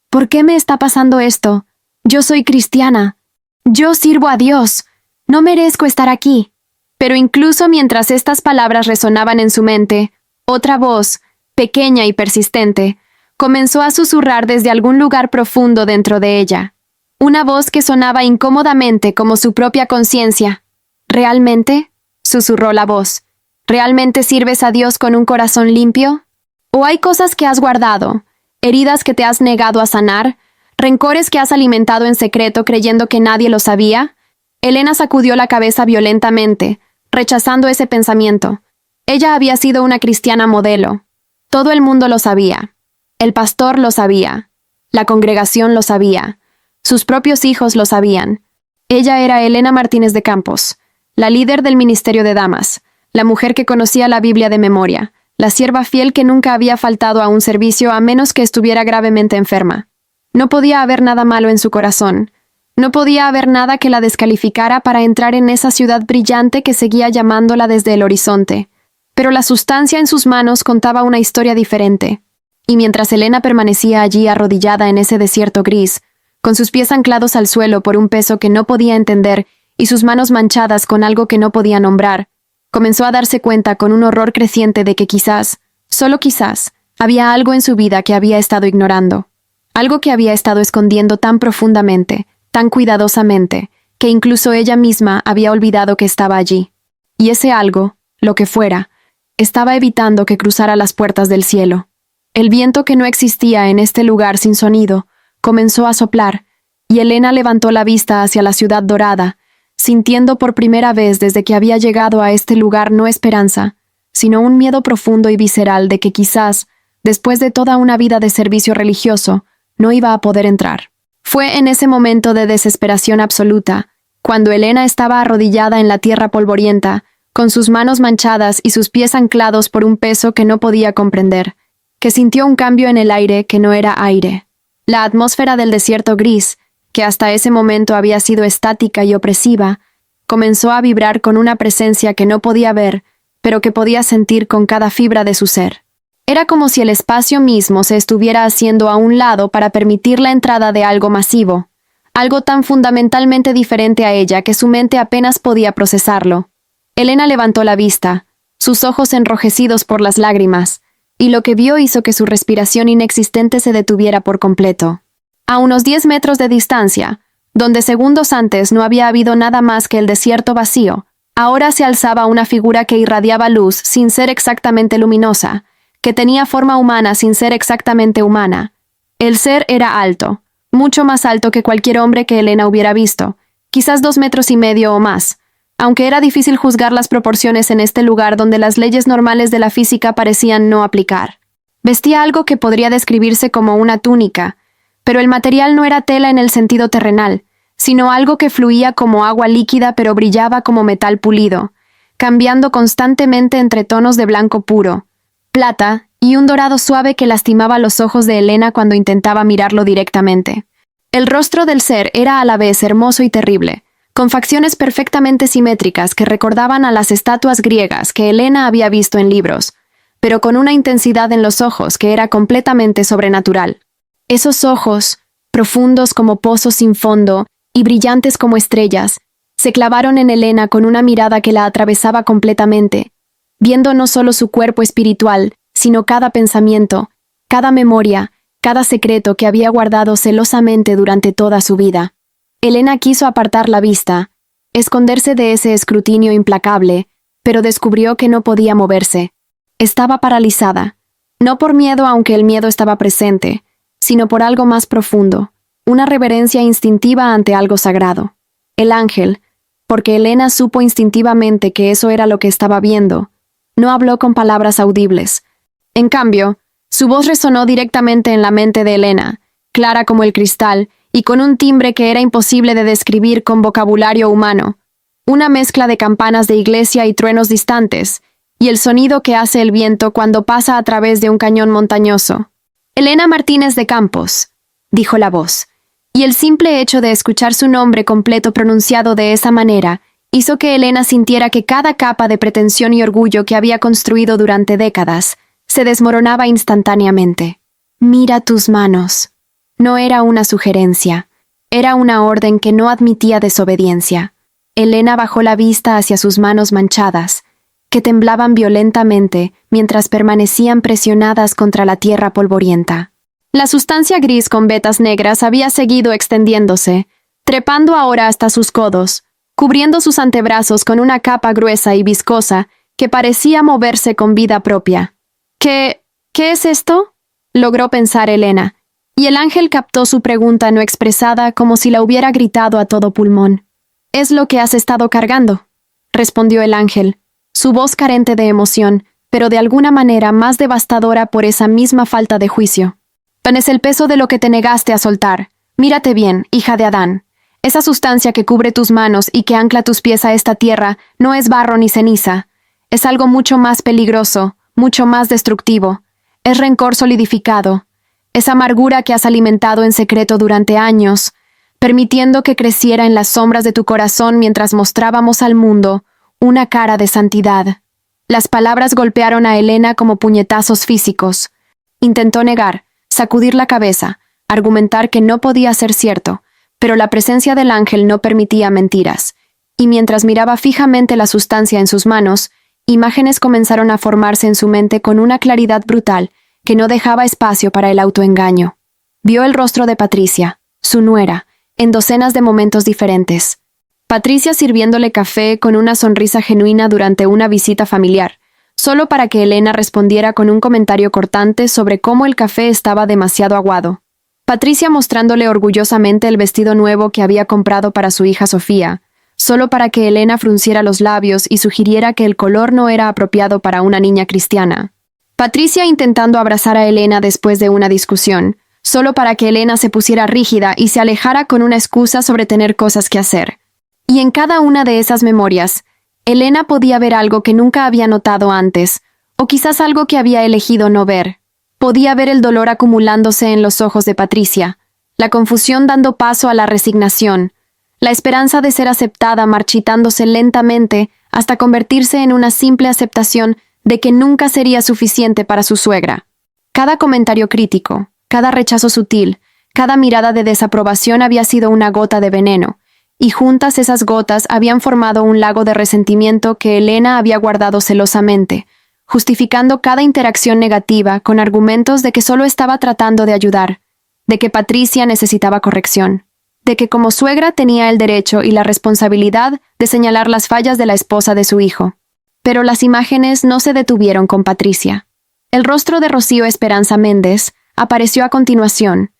«¿Por qué me está pasando esto? Yo soy cristiana. Yo sirvo a Dios. No merezco estar aquí». Pero incluso mientras estas palabras resonaban en su mente, otra voz, pequeña y persistente, comenzó a susurrar desde algún lugar profundo dentro de ella. Una voz que sonaba incómodamente como su propia conciencia. «¿Realmente?», susurró la voz. «¿Realmente sirves a Dios con un corazón limpio? ¿O hay cosas que has guardado, heridas que te has negado a sanar, rencores que has alimentado en secreto creyendo que nadie lo sabía?» Elena sacudió la cabeza violentamente, rechazando ese pensamiento. Ella había sido una cristiana modelo. Todo el mundo lo sabía. El pastor lo sabía. La congregación lo sabía. Sus propios hijos lo sabían. Ella era Elena Martínez de Campos, la líder del ministerio de damas, la mujer que conocía la Biblia de memoria, la sierva fiel que nunca había faltado a un servicio a menos que estuviera gravemente enferma. No podía haber nada malo en su corazón. No podía haber nada que la descalificara para entrar en esa ciudad brillante que seguía llamándola desde el horizonte. Pero la sustancia en sus manos contaba una historia diferente. Y mientras Elena permanecía allí arrodillada en ese desierto gris, con sus pies anclados al suelo por un peso que no podía entender y sus manos manchadas con algo que no podía nombrar, comenzó a darse cuenta con un horror creciente de que quizás, solo quizás, había algo en su vida que había estado ignorando. Algo que había estado escondiendo tan profundamente, tan cuidadosamente, que incluso ella misma había olvidado que estaba allí. Y ese algo, lo que fuera, estaba evitando que cruzara las puertas del cielo. El viento que no existía en este lugar sin sonido comenzó a soplar, y Elena levantó la vista hacia la ciudad dorada, sintiendo por primera vez desde que había llegado a este lugar no esperanza, sino un miedo profundo y visceral de que quizás, después de toda una vida de servicio religioso, no iba a poder entrar. Fue en ese momento de desesperación absoluta, cuando Elena estaba arrodillada en la tierra polvorienta, con sus manos manchadas y sus pies anclados por un peso que no podía comprender, que sintió un cambio en el aire que no era aire. La atmósfera del desierto gris, que hasta ese momento había sido estática y opresiva, comenzó a vibrar con una presencia que no podía ver, pero que podía sentir con cada fibra de su ser. Era como si el espacio mismo se estuviera haciendo a un lado para permitir la entrada de algo masivo, algo tan fundamentalmente diferente a ella que su mente apenas podía procesarlo. Elena levantó la vista, sus ojos enrojecidos por las lágrimas, y lo que vio hizo que su respiración inexistente se detuviera por completo. A unos 10 metros de distancia, donde segundos antes no había habido nada más que el desierto vacío, ahora se alzaba una figura que irradiaba luz sin ser exactamente luminosa, que tenía forma humana sin ser exactamente humana. El ser era alto, mucho más alto que cualquier hombre que Elena hubiera visto, quizás 2,5 metros o más, aunque era difícil juzgar las proporciones en este lugar donde las leyes normales de la física parecían no aplicar. Vestía algo que podría describirse como una túnica, pero el material no era tela en el sentido terrenal, sino algo que fluía como agua líquida pero brillaba como metal pulido, cambiando constantemente entre tonos de blanco puro, plata y un dorado suave que lastimaba los ojos de Elena cuando intentaba mirarlo directamente. El rostro del ser era a la vez hermoso y terrible, con facciones perfectamente simétricas que recordaban a las estatuas griegas que Elena había visto en libros, pero con una intensidad en los ojos que era completamente sobrenatural. Esos ojos, profundos como pozos sin fondo y brillantes como estrellas, se clavaron en Elena con una mirada que la atravesaba completamente, viendo no solo su cuerpo espiritual, sino cada pensamiento, cada memoria, cada secreto que había guardado celosamente durante toda su vida. Elena quiso apartar la vista, esconderse de ese escrutinio implacable, pero descubrió que no podía moverse. Estaba paralizada, no por miedo aunque el miedo estaba presente, sino por algo más profundo, una reverencia instintiva ante algo sagrado. El ángel, porque Elena supo instintivamente que eso era lo que estaba viendo, no habló con palabras audibles. En cambio, su voz resonó directamente en la mente de Elena, clara como el cristal, y con un timbre que era imposible de describir con vocabulario humano, una mezcla de campanas de iglesia y truenos distantes, y el sonido que hace el viento cuando pasa a través de un cañón montañoso. Elena Martínez de Campos, dijo la voz, y el simple hecho de escuchar su nombre completo pronunciado de esa manera hizo que Elena sintiera que cada capa de pretensión y orgullo que había construido durante décadas se desmoronaba instantáneamente. Mira tus manos. No era una sugerencia, era una orden que no admitía desobediencia. Elena bajó la vista hacia sus manos manchadas, que temblaban violentamente mientras permanecían presionadas contra la tierra polvorienta. La sustancia gris con vetas negras había seguido extendiéndose, trepando ahora hasta sus codos, cubriendo sus antebrazos con una capa gruesa y viscosa que parecía moverse con vida propia. ¿Qué es esto?, logró pensar Elena, y el ángel captó su pregunta no expresada como si la hubiera gritado a todo pulmón. «Es lo que has estado cargando», respondió el ángel, su voz carente de emoción, pero de alguna manera más devastadora por esa misma falta de juicio. «Es el peso de lo que te negaste a soltar. Mírate bien, hija de Adán. Esa sustancia que cubre tus manos y que ancla tus pies a esta tierra no es barro ni ceniza. Es algo mucho más peligroso, mucho más destructivo. Es rencor solidificado. Es amargura que has alimentado en secreto durante años, permitiendo que creciera en las sombras de tu corazón mientras mostrábamos al mundo una cara de santidad». Las palabras golpearon a Elena como puñetazos físicos. Intentó negar, sacudir la cabeza, argumentar que no podía ser cierto, pero la presencia del ángel no permitía mentiras, y mientras miraba fijamente la sustancia en sus manos, imágenes comenzaron a formarse en su mente con una claridad brutal que no dejaba espacio para el autoengaño. Vio el rostro de Patricia, su nuera, en docenas de momentos diferentes. Patricia sirviéndole café con una sonrisa genuina durante una visita familiar, solo para que Elena respondiera con un comentario cortante sobre cómo el café estaba demasiado aguado. Patricia mostrándole orgullosamente el vestido nuevo que había comprado para su hija Sofía, solo para que Elena frunciera los labios y sugiriera que el color no era apropiado para una niña cristiana. Patricia intentando abrazar a Elena después de una discusión, solo para que Elena se pusiera rígida y se alejara con una excusa sobre tener cosas que hacer. Y en cada una de esas memorias, Elena podía ver algo que nunca había notado antes, o quizás algo que había elegido no ver. Podía ver el dolor acumulándose en los ojos de Patricia, la confusión dando paso a la resignación, la esperanza de ser aceptada marchitándose lentamente hasta convertirse en una simple aceptación de que nunca sería suficiente para su suegra. Cada comentario crítico, cada rechazo sutil, cada mirada de desaprobación había sido una gota de veneno, y juntas esas gotas habían formado un lago de resentimiento que Elena había guardado celosamente, justificando cada interacción negativa con argumentos de que solo estaba tratando de ayudar, de que Patricia necesitaba corrección, de que como suegra tenía el derecho y la responsabilidad de señalar las fallas de la esposa de su hijo. Pero las imágenes no se detuvieron con Patricia. El rostro de Rocío Esperanza Méndez apareció a continuación,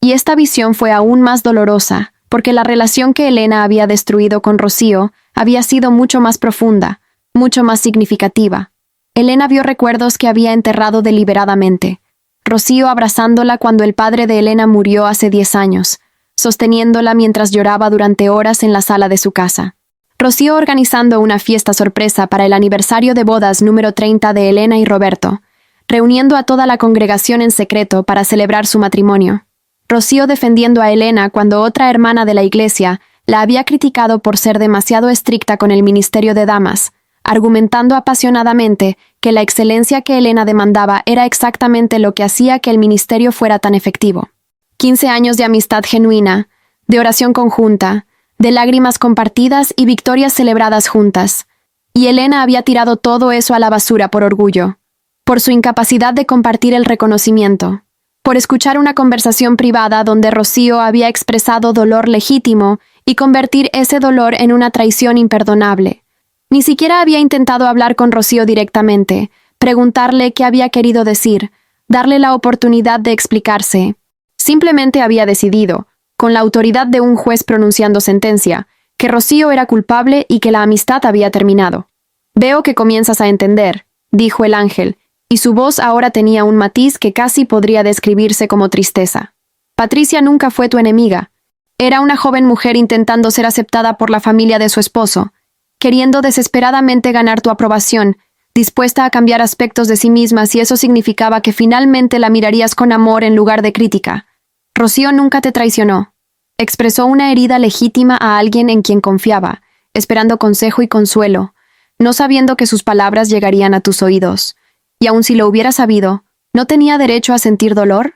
Y esta visión fue aún más dolorosa, porque la relación que Elena había destruido con Rocío había sido mucho más profunda, mucho más significativa. Elena vio recuerdos que había enterrado deliberadamente. Rocío abrazándola cuando el padre de Elena murió hace 10 años, sosteniéndola mientras lloraba durante horas en la sala de su casa. Rocío organizando una fiesta sorpresa para el aniversario de bodas número 30 de Elena y Roberto, reuniendo a toda la congregación en secreto para celebrar su matrimonio. Rocío defendiendo a Elena cuando otra hermana de la iglesia la había criticado por ser demasiado estricta con el ministerio de damas, argumentando apasionadamente que la excelencia que Elena demandaba era exactamente lo que hacía que el ministerio fuera tan efectivo. 15 años de amistad genuina, de oración conjunta, de lágrimas compartidas y victorias celebradas juntas. Y Elena había tirado todo eso a la basura por orgullo, por su incapacidad de compartir el reconocimiento, por escuchar una conversación privada donde Rocío había expresado dolor legítimo y convertir ese dolor en una traición imperdonable. Ni siquiera había intentado hablar con Rocío directamente, preguntarle qué había querido decir, darle la oportunidad de explicarse. Simplemente había decidido, con la autoridad de un juez pronunciando sentencia, que Rocío era culpable y que la amistad había terminado. «Veo que comienzas a entender», dijo el ángel, y su voz ahora tenía un matiz que casi podría describirse como tristeza. «Patricia nunca fue tu enemiga. Era una joven mujer intentando ser aceptada por la familia de su esposo, queriendo desesperadamente ganar tu aprobación, dispuesta a cambiar aspectos de sí misma si eso significaba que finalmente la mirarías con amor en lugar de crítica. Rocío nunca te traicionó. Expresó una herida legítima a alguien en quien confiaba, esperando consejo y consuelo, no sabiendo que sus palabras llegarían a tus oídos. Y aun si lo hubiera sabido, ¿no tenía derecho a sentir dolor?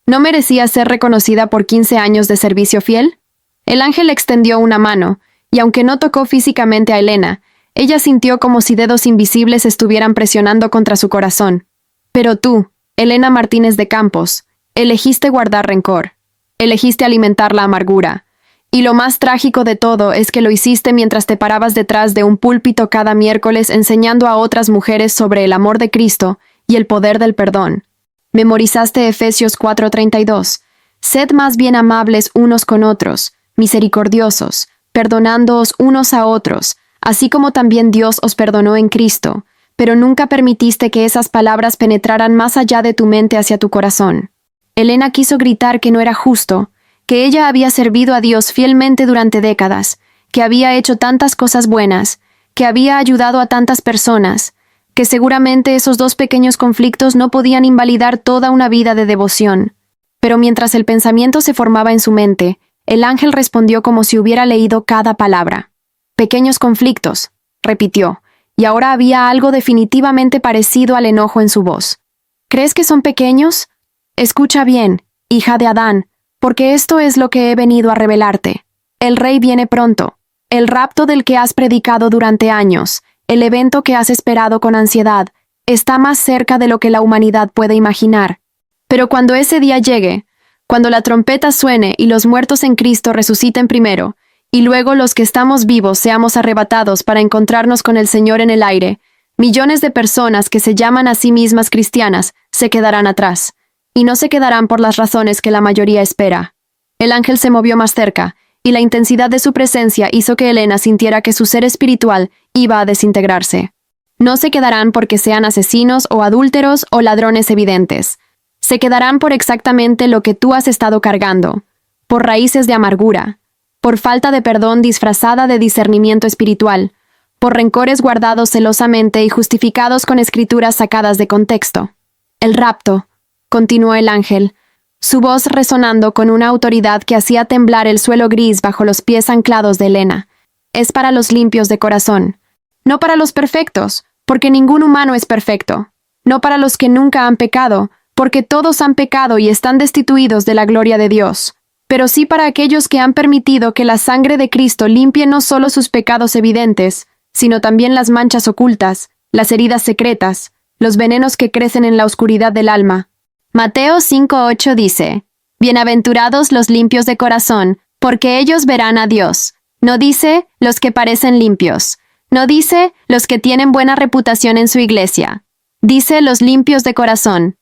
¿No merecía ser reconocida por 15 años de servicio fiel? El ángel extendió una mano, y aunque no tocó físicamente a Elena, ella sintió como si dedos invisibles estuvieran presionando contra su corazón. Pero tú, Elena Martínez de Campos, elegiste guardar rencor. Elegiste alimentar la amargura. Y lo más trágico de todo es que lo hiciste mientras te parabas detrás de un púlpito cada miércoles enseñando a otras mujeres sobre el amor de Cristo y el poder del perdón. Memorizaste Efesios 4:32. Sed más bien amables unos con otros, misericordiosos, perdonándoos unos a otros, así como también Dios os perdonó en Cristo, pero nunca permitiste que esas palabras penetraran más allá de tu mente hacia tu corazón. Elena quiso gritar que no era justo, que ella había servido a Dios fielmente durante décadas, que había hecho tantas cosas buenas, que había ayudado a tantas personas, que seguramente esos 2 pequeños conflictos no podían invalidar toda una vida de devoción. Pero mientras el pensamiento se formaba en su mente, el ángel respondió como si hubiera leído cada palabra. «Pequeños conflictos», repitió, y ahora había algo definitivamente parecido al enojo en su voz. «¿Crees que son pequeños? Escucha bien, hija de Adán, porque esto es lo que he venido a revelarte. El rey viene pronto, el rapto del que has predicado durante años, el evento que has esperado con ansiedad, está más cerca de lo que la humanidad puede imaginar. Pero cuando ese día llegue, cuando la trompeta suene y los muertos en Cristo resuciten primero, y luego los que estamos vivos seamos arrebatados para encontrarnos con el Señor en el aire, millones de personas que se llaman a sí mismas cristianas se quedarán atrás, y no se quedarán por las razones que la mayoría espera». El ángel se movió más cerca, y la intensidad de su presencia hizo que Elena sintiera que su ser espiritual iba a desintegrarse. No se quedarán porque sean asesinos o adúlteros o ladrones evidentes. Se quedarán por exactamente lo que tú has estado cargando, por raíces de amargura, por falta de perdón disfrazada de discernimiento espiritual, por rencores guardados celosamente y justificados con escrituras sacadas de contexto. El rapto, continuó el ángel, su voz resonando con una autoridad que hacía temblar el suelo gris bajo los pies anclados de Elena, es para los limpios de corazón, no para los perfectos, porque ningún humano es perfecto, no para los que nunca han pecado, porque todos han pecado y están destituidos de la gloria de Dios, pero sí para aquellos que han permitido que la sangre de Cristo limpie no solo sus pecados evidentes, sino también las manchas ocultas, las heridas secretas, los venenos que crecen en la oscuridad del alma. Mateo 5:8 dice, «Bienaventurados los limpios de corazón, porque ellos verán a Dios». No dice los que parecen limpios. No dice los que tienen buena reputación en su iglesia. Dice los limpios de corazón.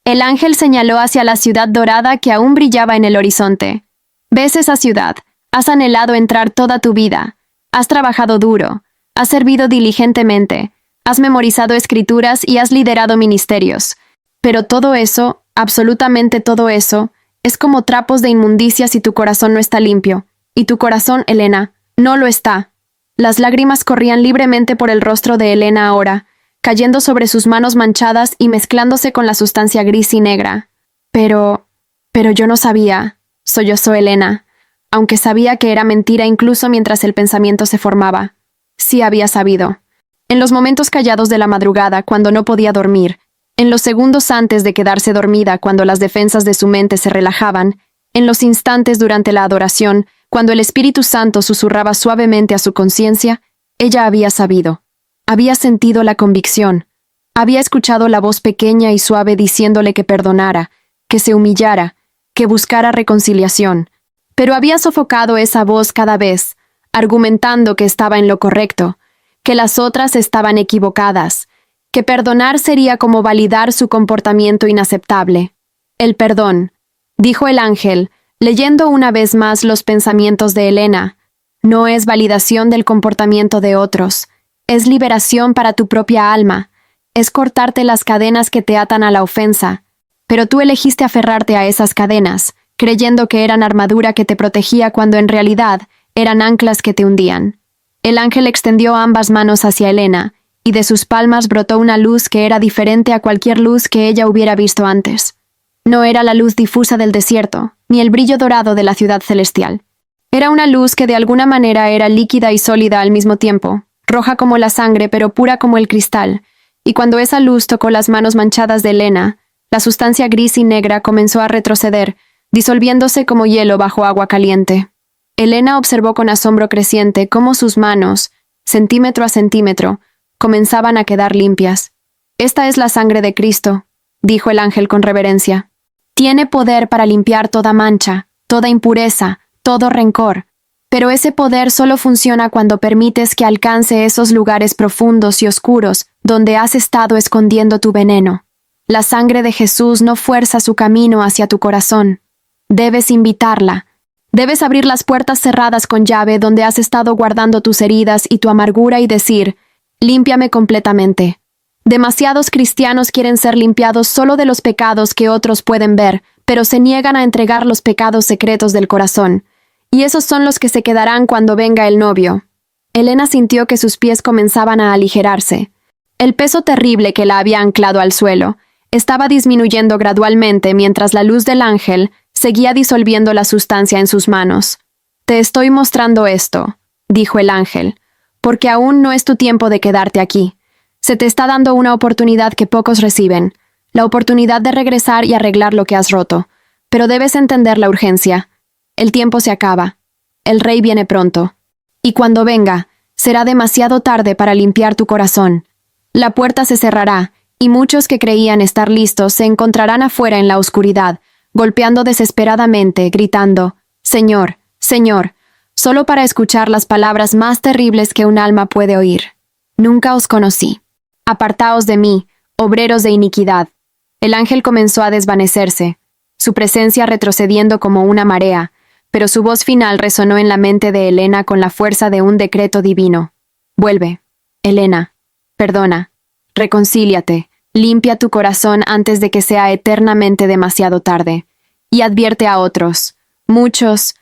El ángel señaló hacia la ciudad dorada que aún brillaba en el horizonte. ¿Ves esa ciudad? Has anhelado entrar toda tu vida. Has trabajado duro. Has servido diligentemente. Has memorizado escrituras y has liderado ministerios. Pero todo eso, absolutamente todo eso, es como trapos de inmundicia si tu corazón no está limpio. Y tu corazón, Elena, no lo está. Las lágrimas corrían libremente por el rostro de Elena ahora, cayendo sobre sus manos manchadas y mezclándose con la sustancia gris y negra. Pero yo no sabía, sollozó Elena, aunque sabía que era mentira incluso mientras el pensamiento se formaba. Sí había sabido. En los momentos callados de la madrugada, cuando no podía dormir, en los segundos antes de quedarse dormida, cuando las defensas de su mente se relajaban, en los instantes durante la adoración, cuando el Espíritu Santo susurraba suavemente a su conciencia, ella había sabido. Había sentido la convicción. Había escuchado la voz pequeña y suave diciéndole que perdonara, que se humillara, que buscara reconciliación. Pero había sofocado esa voz cada vez, argumentando que estaba en lo correcto, que las otras estaban equivocadas, que perdonar sería como validar su comportamiento inaceptable. El perdón, dijo el ángel, leyendo una vez más los pensamientos de Elena, no es validación del comportamiento de otros, es liberación para tu propia alma, es cortarte las cadenas que te atan a la ofensa. Pero tú elegiste aferrarte a esas cadenas, creyendo que eran armadura que te protegía cuando en realidad eran anclas que te hundían. El ángel extendió ambas manos hacia Elena, y de sus palmas brotó una luz que era diferente a cualquier luz que ella hubiera visto antes. No era la luz difusa del desierto, ni el brillo dorado de la ciudad celestial. Era una luz que de alguna manera era líquida y sólida al mismo tiempo, roja como la sangre pero pura como el cristal, y cuando esa luz tocó las manos manchadas de Elena, la sustancia gris y negra comenzó a retroceder, disolviéndose como hielo bajo agua caliente. Elena observó con asombro creciente cómo sus manos, centímetro a centímetro, comenzaban a quedar limpias. «Esta es la sangre de Cristo», dijo el ángel con reverencia. «Tiene poder para limpiar toda mancha, toda impureza, todo rencor. Pero ese poder solo funciona cuando permites que alcance esos lugares profundos y oscuros donde has estado escondiendo tu veneno. La sangre de Jesús no fuerza su camino hacia tu corazón. Debes invitarla. Debes abrir las puertas cerradas con llave donde has estado guardando tus heridas y tu amargura y decir, límpiame completamente. Demasiados cristianos quieren ser limpiados solo de los pecados que otros pueden ver, pero se niegan a entregar los pecados secretos del corazón. Y esos son los que se quedarán cuando venga el novio. Elena sintió que sus pies comenzaban a aligerarse. El peso terrible que la había anclado al suelo estaba disminuyendo gradualmente mientras la luz del ángel seguía disolviendo la sustancia en sus manos. «Te estoy mostrando esto», dijo el ángel, «porque aún no es tu tiempo de quedarte aquí. Se te está dando una oportunidad que pocos reciben, la oportunidad de regresar y arreglar lo que has roto. Pero debes entender la urgencia. El tiempo se acaba. El rey viene pronto. Y cuando venga, será demasiado tarde para limpiar tu corazón. La puerta se cerrará, y muchos que creían estar listos se encontrarán afuera en la oscuridad, golpeando desesperadamente, gritando, «Señor, Señor», solo para escuchar las palabras más terribles que un alma puede oír. «Nunca os conocí. Apartaos de mí, obreros de iniquidad». El ángel comenzó a desvanecerse, su presencia retrocediendo como una marea, pero su voz final resonó en la mente de Elena con la fuerza de un decreto divino. «Vuelve, Elena. Perdona. Reconcíliate. Limpia tu corazón antes de que sea eternamente demasiado tarde. Y advierte a otros. Muchos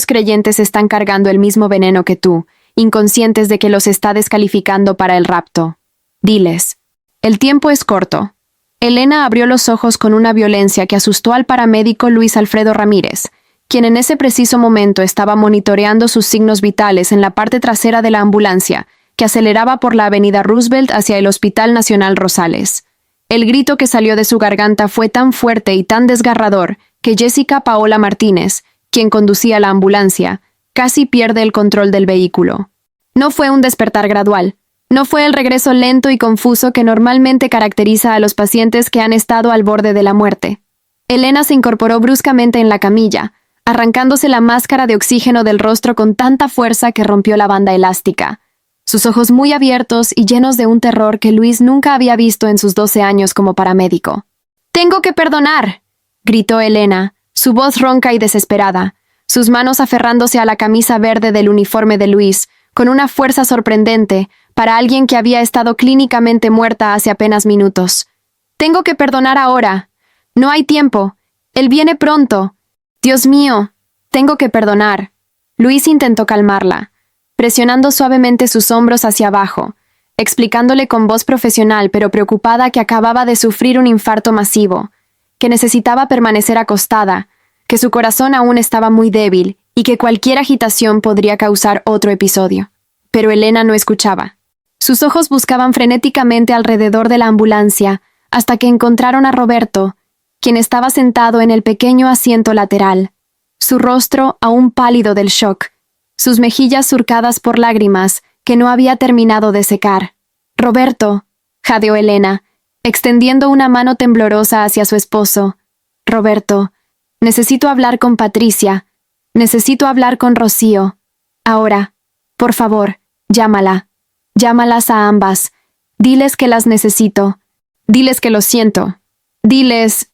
creyentes están cargando el mismo veneno que tú, inconscientes de que los está descalificando para el rapto. Diles. El tiempo es corto». Elena abrió los ojos con una violencia que asustó al paramédico Luis Alfredo Ramírez, quien en ese preciso momento estaba monitoreando sus signos vitales en la parte trasera de la ambulancia, que aceleraba por la avenida Roosevelt hacia el Hospital Nacional Rosales. El grito que salió de su garganta fue tan fuerte y tan desgarrador que Jessica Paola Martínez, quien conducía la ambulancia, casi pierde el control del vehículo. No fue un despertar gradual. No fue el regreso lento y confuso que normalmente caracteriza a los pacientes que han estado al borde de la muerte. Elena se incorporó bruscamente en la camilla, arrancándose la máscara de oxígeno del rostro con tanta fuerza que rompió la banda elástica. Sus ojos muy abiertos y llenos de un terror que Luis nunca había visto en sus 12 años como paramédico. «Tengo que perdonar», gritó Elena, su voz ronca y desesperada, sus manos aferrándose a la camisa verde del uniforme de Luis, con una fuerza sorprendente para alguien que había estado clínicamente muerta hace apenas minutos. «Tengo que perdonar ahora. No hay tiempo. Él viene pronto. Dios mío, tengo que perdonar». Luis intentó calmarla, presionando suavemente sus hombros hacia abajo, explicándole con voz profesional pero preocupada que acababa de sufrir un infarto masivo, que necesitaba permanecer acostada, que su corazón aún estaba muy débil y que cualquier agitación podría causar otro episodio. Pero Elena no escuchaba. Sus ojos buscaban frenéticamente alrededor de la ambulancia hasta que encontraron a Roberto, quien estaba sentado en el pequeño asiento lateral, su rostro aún pálido del shock, sus mejillas surcadas por lágrimas que no había terminado de secar. «Roberto», jadeó Elena, extendiendo una mano temblorosa hacia su esposo. «Roberto, necesito hablar con Patricia. Necesito hablar con Rocío. Ahora, por favor, llámala. Llámalas a ambas. Diles que las necesito. Diles que lo siento. Diles...»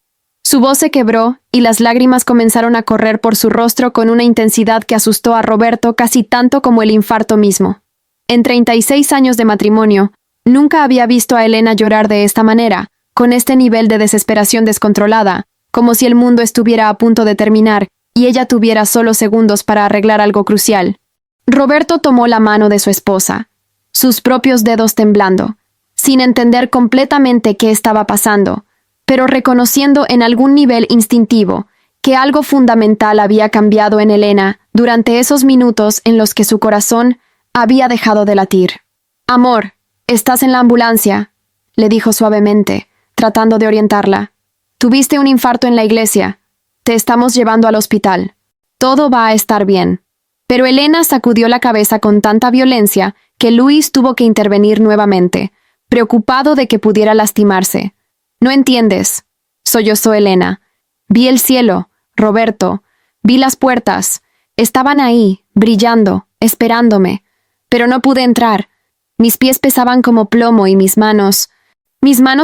Su voz se quebró y las lágrimas comenzaron a correr por su rostro con una intensidad que asustó a Roberto casi tanto como el infarto mismo. En 36 años de matrimonio, nunca había visto a Elena llorar de esta manera, con este nivel de desesperación descontrolada, como si el mundo estuviera a punto de terminar y ella tuviera solo segundos para arreglar algo crucial. Roberto tomó la mano de su esposa, sus propios dedos temblando, sin entender completamente qué estaba pasando, pero reconociendo en algún nivel instintivo que algo fundamental había cambiado en Elena durante esos minutos en los que su corazón había dejado de latir. «Amor, estás en la ambulancia», le dijo suavemente, tratando de orientarla. «Tuviste un infarto en la iglesia. Te estamos llevando al hospital. Todo va a estar bien». Pero Elena sacudió la cabeza con tanta violencia que Luis tuvo que intervenir nuevamente, preocupado de que pudiera lastimarse. «No entiendes», sollozó Elena. «Vi el cielo, Roberto. Vi las puertas. Estaban ahí, brillando, esperándome. Pero no pude entrar. Mis pies pesaban como plomo y mis manos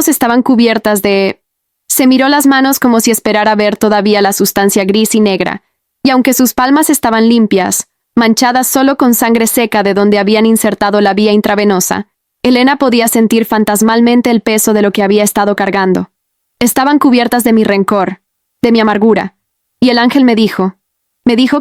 estaban cubiertas de...». Se miró las manos como si esperara ver todavía la sustancia gris y negra, y aunque sus palmas estaban limpias, manchadas solo con sangre seca de donde habían insertado la vía intravenosa, Elena podía sentir fantasmalmente el peso de lo que había estado cargando. Estaban cubiertas de mi rencor, de mi amargura, y el ángel me dijo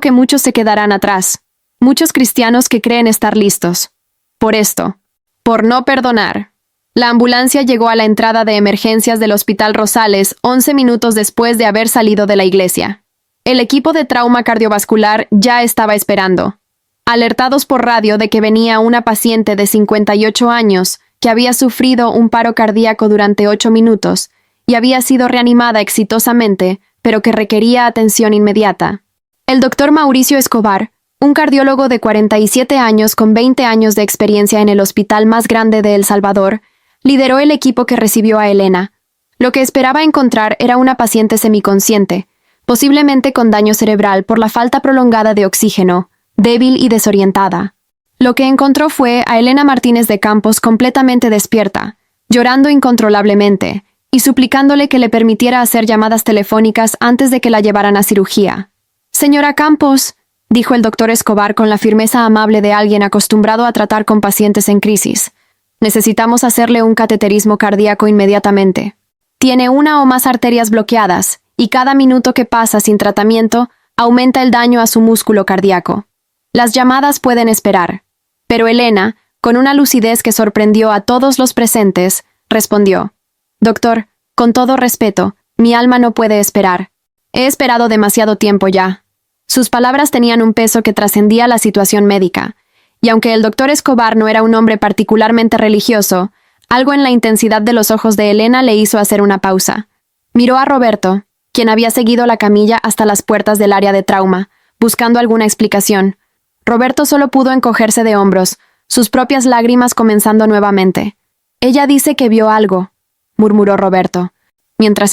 que muchos se quedarán atrás, muchos cristianos que creen estar listos. Por esto, por no perdonar. La ambulancia llegó a la entrada de emergencias del Hospital Rosales 11 minutos después de haber salido de la iglesia. El equipo de trauma cardiovascular ya estaba esperando, alertados por radio de que venía una paciente de 58 años que había sufrido un paro cardíaco durante 8 minutos y había sido reanimada exitosamente, pero que requería atención inmediata. El doctor Mauricio Escobar, un cardiólogo de 47 años con 20 años de experiencia en el hospital más grande de El Salvador, lideró el equipo que recibió a Elena. Lo que esperaba encontrar era una paciente semiconsciente, posiblemente con daño cerebral por la falta prolongada de oxígeno, débil y desorientada. Lo que encontró fue a Elena Martínez de Campos completamente despierta, llorando incontrolablemente, y suplicándole que le permitiera hacer llamadas telefónicas antes de que la llevaran a cirugía. «Señora Campos», dijo el doctor Escobar con la firmeza amable de alguien acostumbrado a tratar con pacientes en crisis, «necesitamos hacerle un cateterismo cardíaco inmediatamente. Tiene una o más arterias bloqueadas, y cada minuto que pasa sin tratamiento aumenta el daño a su músculo cardíaco. Las llamadas pueden esperar». Pero Elena, con una lucidez que sorprendió a todos los presentes, respondió: «Doctor, con todo respeto, mi alma no puede esperar. He esperado demasiado tiempo ya». Sus palabras tenían un peso que trascendía la situación médica, y aunque el doctor Escobar no era un hombre particularmente religioso, algo en la intensidad de los ojos de Elena le hizo hacer una pausa. Miró a Roberto, quien había seguido la camilla hasta las puertas del área de trauma, buscando alguna explicación. Roberto solo pudo encogerse de hombros, sus propias lágrimas comenzando nuevamente. «Ella dice que vio algo», murmuró Roberto, mientras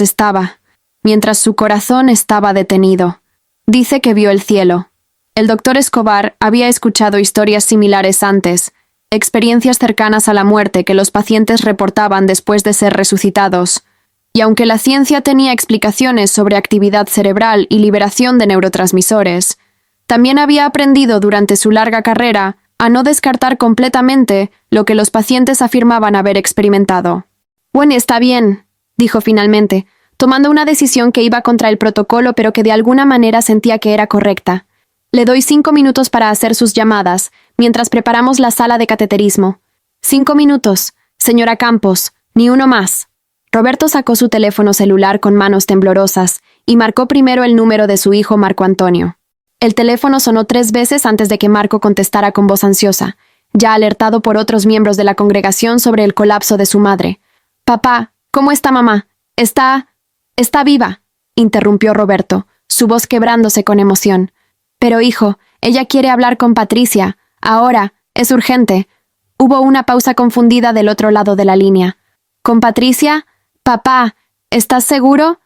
su corazón estaba detenido. «Dice que vio el cielo». El doctor Escobar había escuchado historias similares antes, experiencias cercanas a la muerte que los pacientes reportaban después de ser resucitados. Y aunque la ciencia tenía explicaciones sobre actividad cerebral y liberación de neurotransmisores, también había aprendido durante su larga carrera a no descartar completamente lo que los pacientes afirmaban haber experimentado. Bueno, está bien, dijo finalmente, tomando una decisión que iba contra el protocolo pero que de alguna manera sentía que era correcta. Le doy 5 minutos para hacer sus llamadas, mientras preparamos la sala de cateterismo. 5 minutos, señora Campos, ni uno más. Roberto sacó su teléfono celular con manos temblorosas y marcó primero el número de su hijo Marco Antonio. El teléfono sonó 3 veces antes de que Marco contestara con voz ansiosa, ya alertado por otros miembros de la congregación sobre el colapso de su madre. «Papá, ¿cómo está mamá? Está viva», interrumpió Roberto, su voz quebrándose con emoción. «Pero hijo, ella quiere hablar con Patricia. Ahora, es urgente». Hubo una pausa confundida del otro lado de la línea. «¿Con Patricia? Papá, ¿estás seguro?»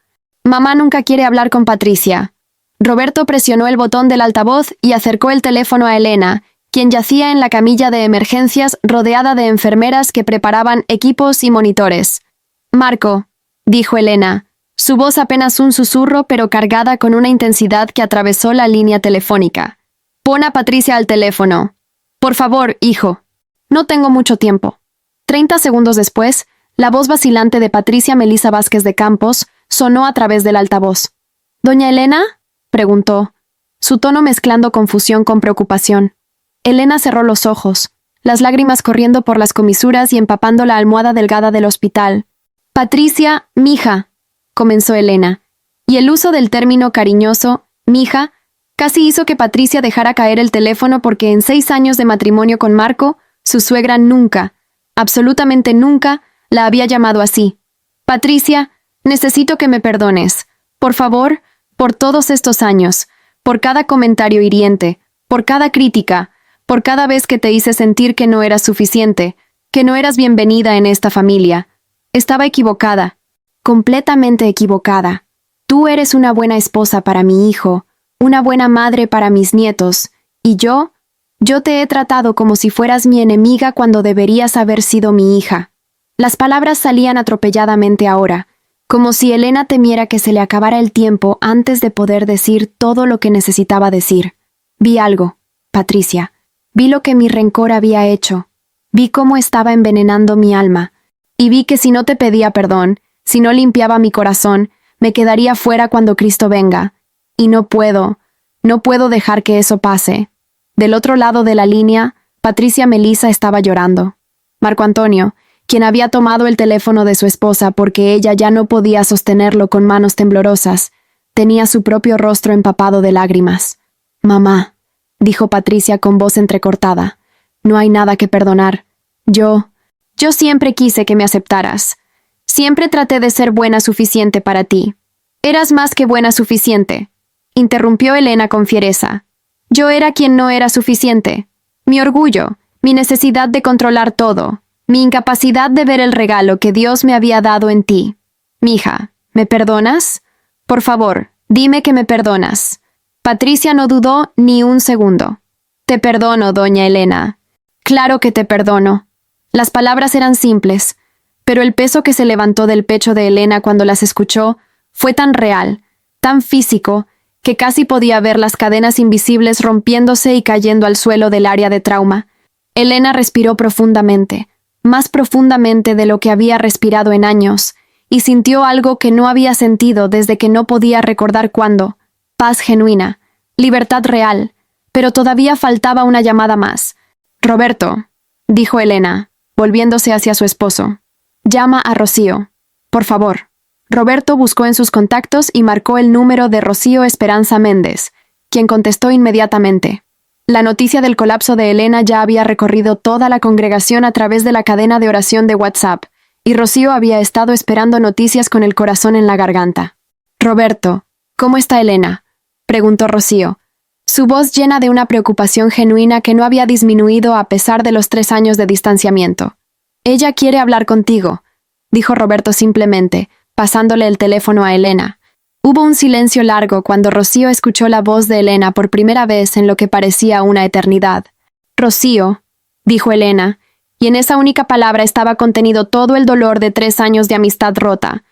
«Mamá nunca quiere hablar con Patricia». Roberto presionó el botón del altavoz y acercó el teléfono a Elena, quien yacía en la camilla de emergencias rodeada de enfermeras que preparaban equipos y monitores. «Marco», dijo Elena, su voz apenas un susurro pero cargada con una intensidad que atravesó la línea telefónica. «Pon a Patricia al teléfono. Por favor, hijo. No tengo mucho tiempo». 30 segundos después, la voz vacilante de Patricia Melisa Vázquez de Campos sonó a través del altavoz. «¿Doña Elena?», preguntó, su tono mezclando confusión con preocupación. Elena cerró los ojos, las lágrimas corriendo por las comisuras y empapando la almohada delgada del hospital. «Patricia, mija», comenzó Elena, y el uso del término cariñoso, mija, casi hizo que Patricia dejara caer el teléfono porque en 6 años de matrimonio con Marco, su suegra nunca, absolutamente nunca, la había llamado así. «Patricia, necesito que me perdones. Por favor, por todos estos años, por cada comentario hiriente, por cada crítica, por cada vez que te hice sentir que no eras suficiente, que no eras bienvenida en esta familia. Estaba equivocada, completamente equivocada. Tú eres una buena esposa para mi hijo, una buena madre para mis nietos, y yo te he tratado como si fueras mi enemiga cuando deberías haber sido mi hija». Las palabras salían atropelladamente ahora, como si Elena temiera que se le acabara el tiempo antes de poder decir todo lo que necesitaba decir. «Vi algo, Patricia. Vi lo que mi rencor había hecho. Vi cómo estaba envenenando mi alma. Y vi que si no te pedía perdón, si no limpiaba mi corazón, me quedaría fuera cuando Cristo venga. Y no puedo dejar que eso pase». Del otro lado de la línea, Patricia Melisa estaba llorando. Marco Antonio, quien había tomado el teléfono de su esposa porque ella ya no podía sostenerlo con manos temblorosas, tenía su propio rostro empapado de lágrimas. «Mamá», dijo Patricia con voz entrecortada, «no hay nada que perdonar. Yo siempre quise que me aceptaras. Siempre traté de ser buena suficiente para ti. Eras más que buena suficiente», interrumpió Elena con fiereza. «Yo era quien no era suficiente. Mi orgullo, mi necesidad de controlar todo, mi incapacidad de ver el regalo que Dios me había dado en ti. Mija, ¿me perdonas? Por favor, dime que me perdonas». Patricia no dudó ni un segundo. «Te perdono, doña Elena. Claro que te perdono». Las palabras eran simples, pero el peso que se levantó del pecho de Elena cuando las escuchó fue tan real, tan físico, que casi podía ver las cadenas invisibles rompiéndose y cayendo al suelo del área de trauma. Elena respiró profundamente, más profundamente de lo que había respirado en años, y sintió algo que no había sentido desde que no podía recordar cuándo. Paz genuina, libertad real, pero todavía faltaba una llamada más. «Roberto», dijo Elena, volviéndose hacia su esposo, «llama a Rocío, por favor». Roberto buscó en sus contactos y marcó el número de Rocío Esperanza Méndez, quien contestó inmediatamente. La noticia del colapso de Elena ya había recorrido toda la congregación a través de la cadena de oración de WhatsApp, y Rocío había estado esperando noticias con el corazón en la garganta. «Roberto, ¿cómo está Elena?», preguntó Rocío, su voz llena de una preocupación genuina que no había disminuido a pesar de los 3 años de distanciamiento. «Ella quiere hablar contigo», dijo Roberto simplemente, pasándole el teléfono a Elena. Hubo un silencio largo cuando Rocío escuchó la voz de Elena por primera vez en lo que parecía una eternidad. «Rocío», dijo Elena, y en esa única palabra estaba contenido todo el dolor de 3 años de amistad rota.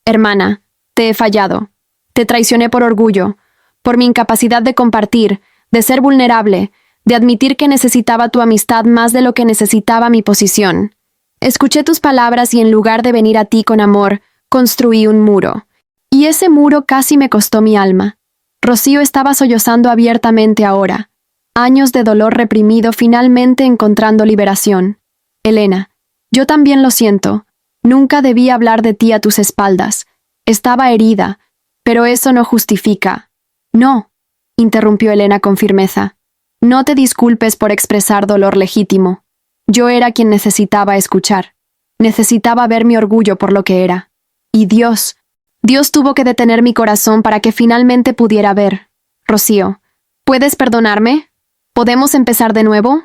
Hermana, te he fallado. Te traicioné por orgullo, por mi incapacidad de compartir, de ser vulnerable, de admitir que necesitaba tu amistad más de lo que necesitaba mi posición. Escuché tus palabras y en lugar de venir a ti con amor, construí un muro. Y ese muro casi me costó mi alma. Rocío estaba sollozando abiertamente ahora. Años de dolor reprimido finalmente encontrando liberación. Elena, yo también lo siento. Nunca debí hablar de ti a tus espaldas. Estaba herida, pero eso no justifica. No, interrumpió Elena con firmeza. No te disculpes por expresar dolor legítimo. Yo era quien necesitaba escuchar. Necesitaba ver mi orgullo por lo que era. Y Dios tuvo que detener mi corazón para que finalmente pudiera ver. Rocío, ¿puedes perdonarme? ¿Podemos empezar de nuevo?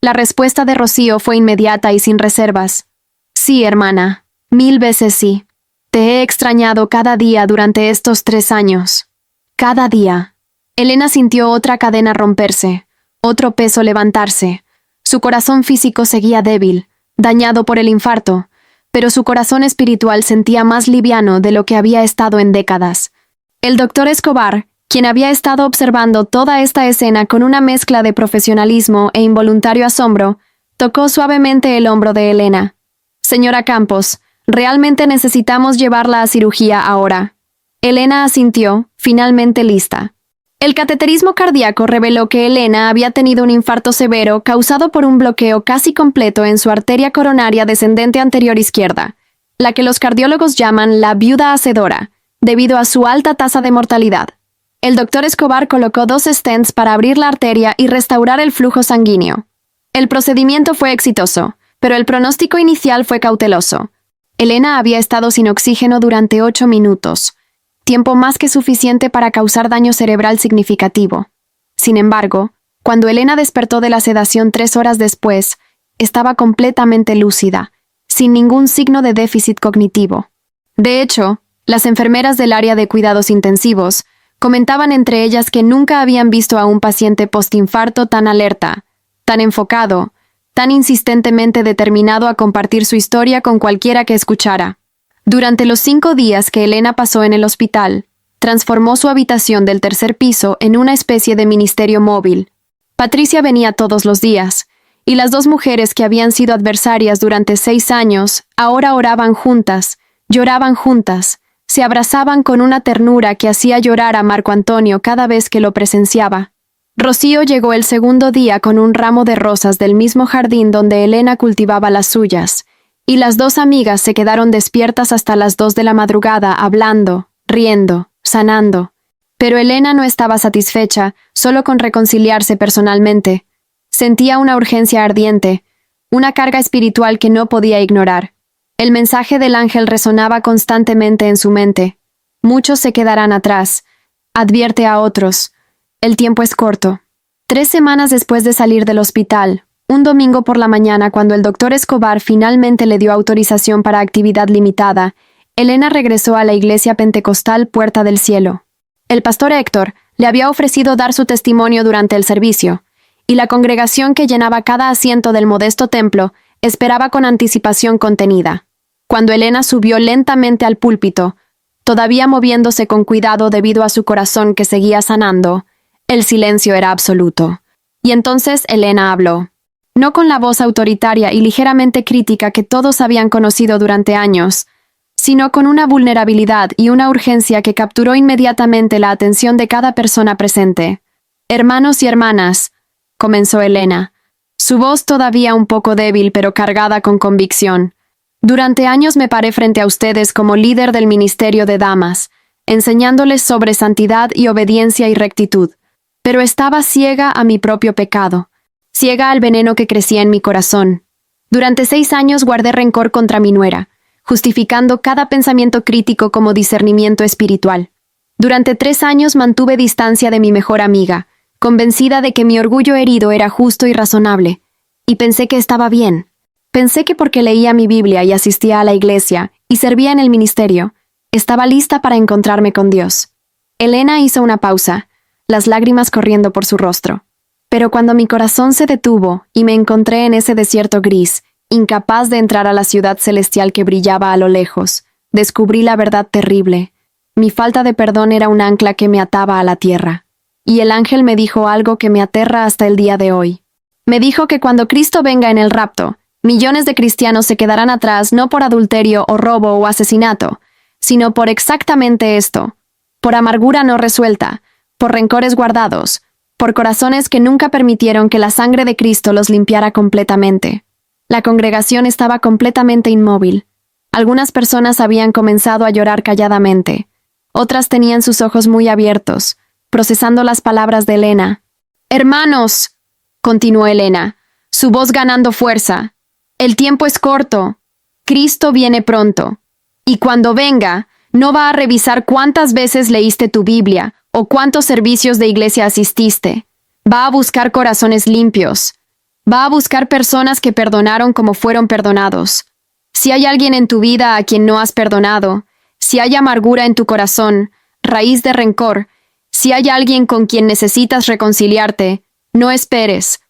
La respuesta de Rocío fue inmediata y sin reservas. Sí, hermana, 1000 veces sí. Te he extrañado cada día durante estos 3 años. Cada día. Elena sintió otra cadena romperse, otro peso levantarse. Su corazón físico seguía débil, dañado por el infarto, pero su corazón espiritual sentía más liviano de lo que había estado en décadas. El doctor Escobar, quien había estado observando toda esta escena con una mezcla de profesionalismo e involuntario asombro, tocó suavemente el hombro de Elena. Señora Campos, realmente necesitamos llevarla a cirugía ahora. Elena asintió, finalmente lista. El cateterismo cardíaco reveló que Elena había tenido un infarto severo causado por un bloqueo casi completo en su arteria coronaria descendente anterior izquierda, la que los cardiólogos llaman la viuda hacedora, debido a su alta tasa de mortalidad. El doctor Escobar colocó 2 stents para abrir la arteria y restaurar el flujo sanguíneo. El procedimiento fue exitoso, pero el pronóstico inicial fue cauteloso. Elena había estado sin oxígeno durante 8 minutos, tiempo más que suficiente para causar daño cerebral significativo. Sin embargo, cuando Elena despertó de la sedación 3 horas después, estaba completamente lúcida, sin ningún signo de déficit cognitivo. De hecho, las enfermeras del área de cuidados intensivos comentaban entre ellas que nunca habían visto a un paciente postinfarto tan alerta, tan enfocado, tan insistentemente determinado a compartir su historia con cualquiera que escuchara. Durante los 5 días que Elena pasó en el hospital, transformó su habitación del 3er piso en una especie de ministerio móvil. Patricia venía todos los días, y las 2 mujeres que habían sido adversarias durante 6 años ahora oraban juntas, lloraban juntas, se abrazaban con una ternura que hacía llorar a Marco Antonio cada vez que lo presenciaba. Rocío llegó el 2.º día con un ramo de rosas del mismo jardín donde Elena cultivaba las suyas, y las 2 amigas se quedaron despiertas hasta las 2 de la madrugada hablando, riendo, sanando. Pero Elena no estaba satisfecha solo con reconciliarse personalmente. Sentía una urgencia ardiente, una carga espiritual que no podía ignorar. El mensaje del ángel resonaba constantemente en su mente. Muchos se quedarán atrás. Advierte a otros. El tiempo es corto. 3 semanas después de salir del hospital, un domingo por la mañana cuando el doctor Escobar finalmente le dio autorización para actividad limitada, Elena regresó a la iglesia pentecostal Puerta del Cielo. El pastor Héctor le había ofrecido dar su testimonio durante el servicio, y la congregación que llenaba cada asiento del modesto templo esperaba con anticipación contenida. Cuando Elena subió lentamente al púlpito, todavía moviéndose con cuidado debido a su corazón que seguía sanando, el silencio era absoluto. Y entonces Elena habló. No con la voz autoritaria y ligeramente crítica que todos habían conocido durante años, sino con una vulnerabilidad y una urgencia que capturó inmediatamente la atención de cada persona presente. «Hermanos y hermanas», comenzó Elena, su voz todavía un poco débil pero cargada con convicción. «Durante años me paré frente a ustedes como líder del ministerio de damas, enseñándoles sobre santidad y obediencia y rectitud, pero estaba ciega a mi propio pecado. Ciega al veneno que crecía en mi corazón. Durante 6 años guardé rencor contra mi nuera, justificando cada pensamiento crítico como discernimiento espiritual. Durante 3 años mantuve distancia de mi mejor amiga, convencida de que mi orgullo herido era justo y razonable, y pensé que estaba bien. Pensé que porque leía mi Biblia y asistía a la iglesia, y servía en el ministerio, estaba lista para encontrarme con Dios. Elena hizo una pausa, las lágrimas corriendo por su rostro. Pero cuando mi corazón se detuvo y me encontré en ese desierto gris, incapaz de entrar a la ciudad celestial que brillaba a lo lejos, descubrí la verdad terrible. Mi falta de perdón era un ancla que me ataba a la tierra. Y el ángel me dijo algo que me aterra hasta el día de hoy. Me dijo que cuando Cristo venga en el rapto, millones de cristianos se quedarán atrás no por adulterio o robo o asesinato, sino por exactamente esto, por amargura no resuelta, por rencores guardados, por corazones que nunca permitieron que la sangre de Cristo los limpiara completamente. La congregación estaba completamente inmóvil. Algunas personas habían comenzado a llorar calladamente. Otras tenían sus ojos muy abiertos, procesando las palabras de Elena. «Hermanos», continuó Elena, su voz ganando fuerza, «el tiempo es corto. Cristo viene pronto. Y cuando venga, no va a revisar cuántas veces leíste tu Biblia o cuántos servicios de iglesia asististe. Va a buscar corazones limpios. Va a buscar personas que perdonaron como fueron perdonados. Si hay alguien en tu vida a quien no has perdonado, si hay amargura en tu corazón, raíz de rencor, si hay alguien con quien necesitas reconciliarte, no esperes.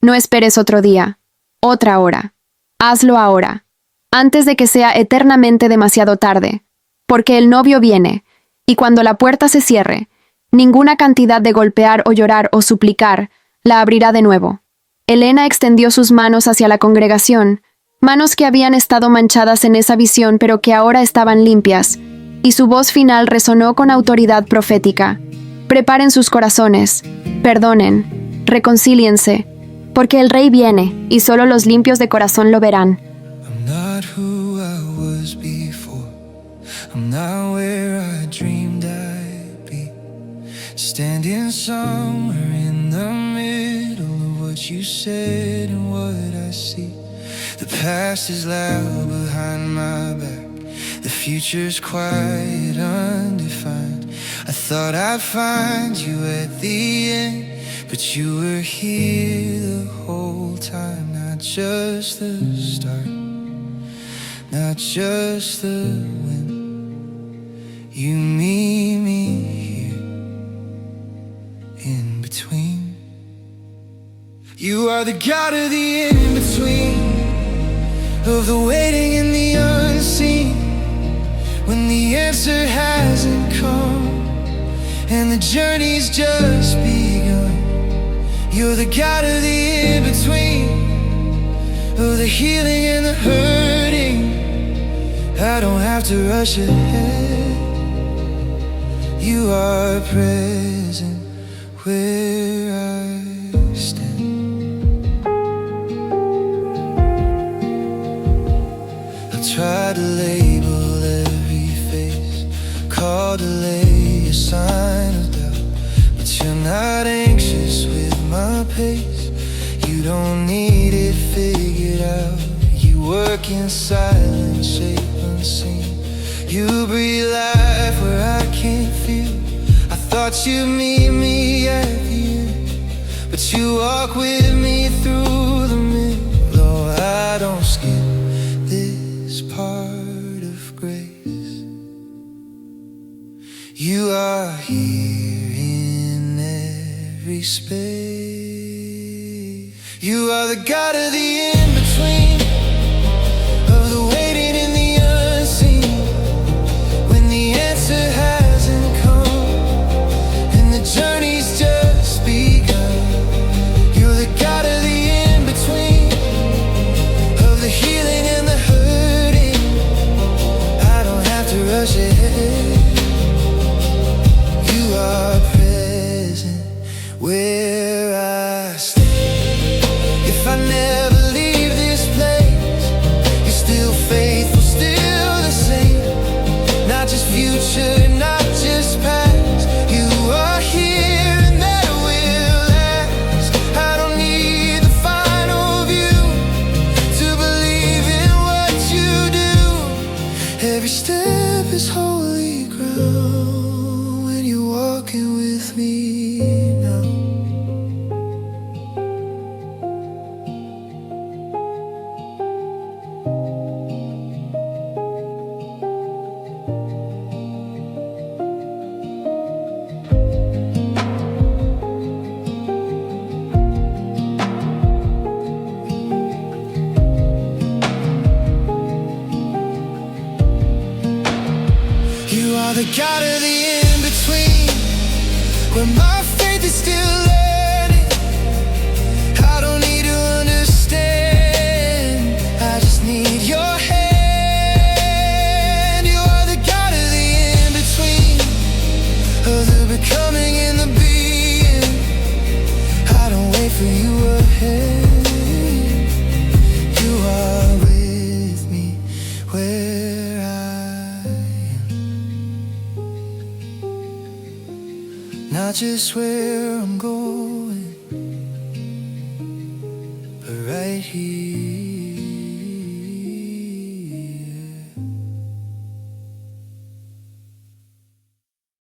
No esperes otro día, otra hora. Hazlo ahora, antes de que sea eternamente demasiado tarde, porque el novio viene, y cuando la puerta se cierre, ninguna cantidad de golpear o llorar o suplicar la abrirá de nuevo. Elena extendió sus manos hacia la congregación, manos que habían estado manchadas en esa visión pero que ahora estaban limpias, y su voz final resonó con autoridad profética. Preparen sus corazones, perdonen, reconcíliense, porque el Rey viene, y solo los limpios de corazón lo verán. I'm not who I was before. I'm not where I dreamed I'd be. Standing somewhere in the middle of what you said and what I see. The past is loud behind my back. The future's quiet, undefined. I thought I'd find you at the end, but you were here the whole time. Not just the start, not just the when. You meet me here in between. You are the God of the in-between, of the waiting and the unseen. When the answer hasn't come and the journey's just begun, you're the God of the in-between, of the healing and the hurting. I don't have to rush ahead. You are present where I stand. I try to label every face, call delay a sign of doubt, but you're not anxious with my pace. You don't need it figured out. You work in silence, shape unseen. You breathe life where I can't feel. I thought you'd meet me at the end, but you walk with me through the middle. Oh, I don't skip this part of grace. You are here in every space. You are the God of the in-between, of the waiting and the unseen. When the answer hasn't come and the journey's just begun, you're the God of the in-between, of the healing and the hurting. I don't have to rush ahead. You are present where I stand. If I never leave this place, you're still faithful, still the same. Not just future, not just past. You are here and that will last. I don't need the final view to believe in what you do. Every step is holy ground when you're walking with me now. the God of the in-between, where my faith is still learning. I don't need to understand, I just need your hand. You are the God of the in-between, of the becoming and the being. I don't wait for you ahead. You are with me where I am, not just where I'm going, but right here.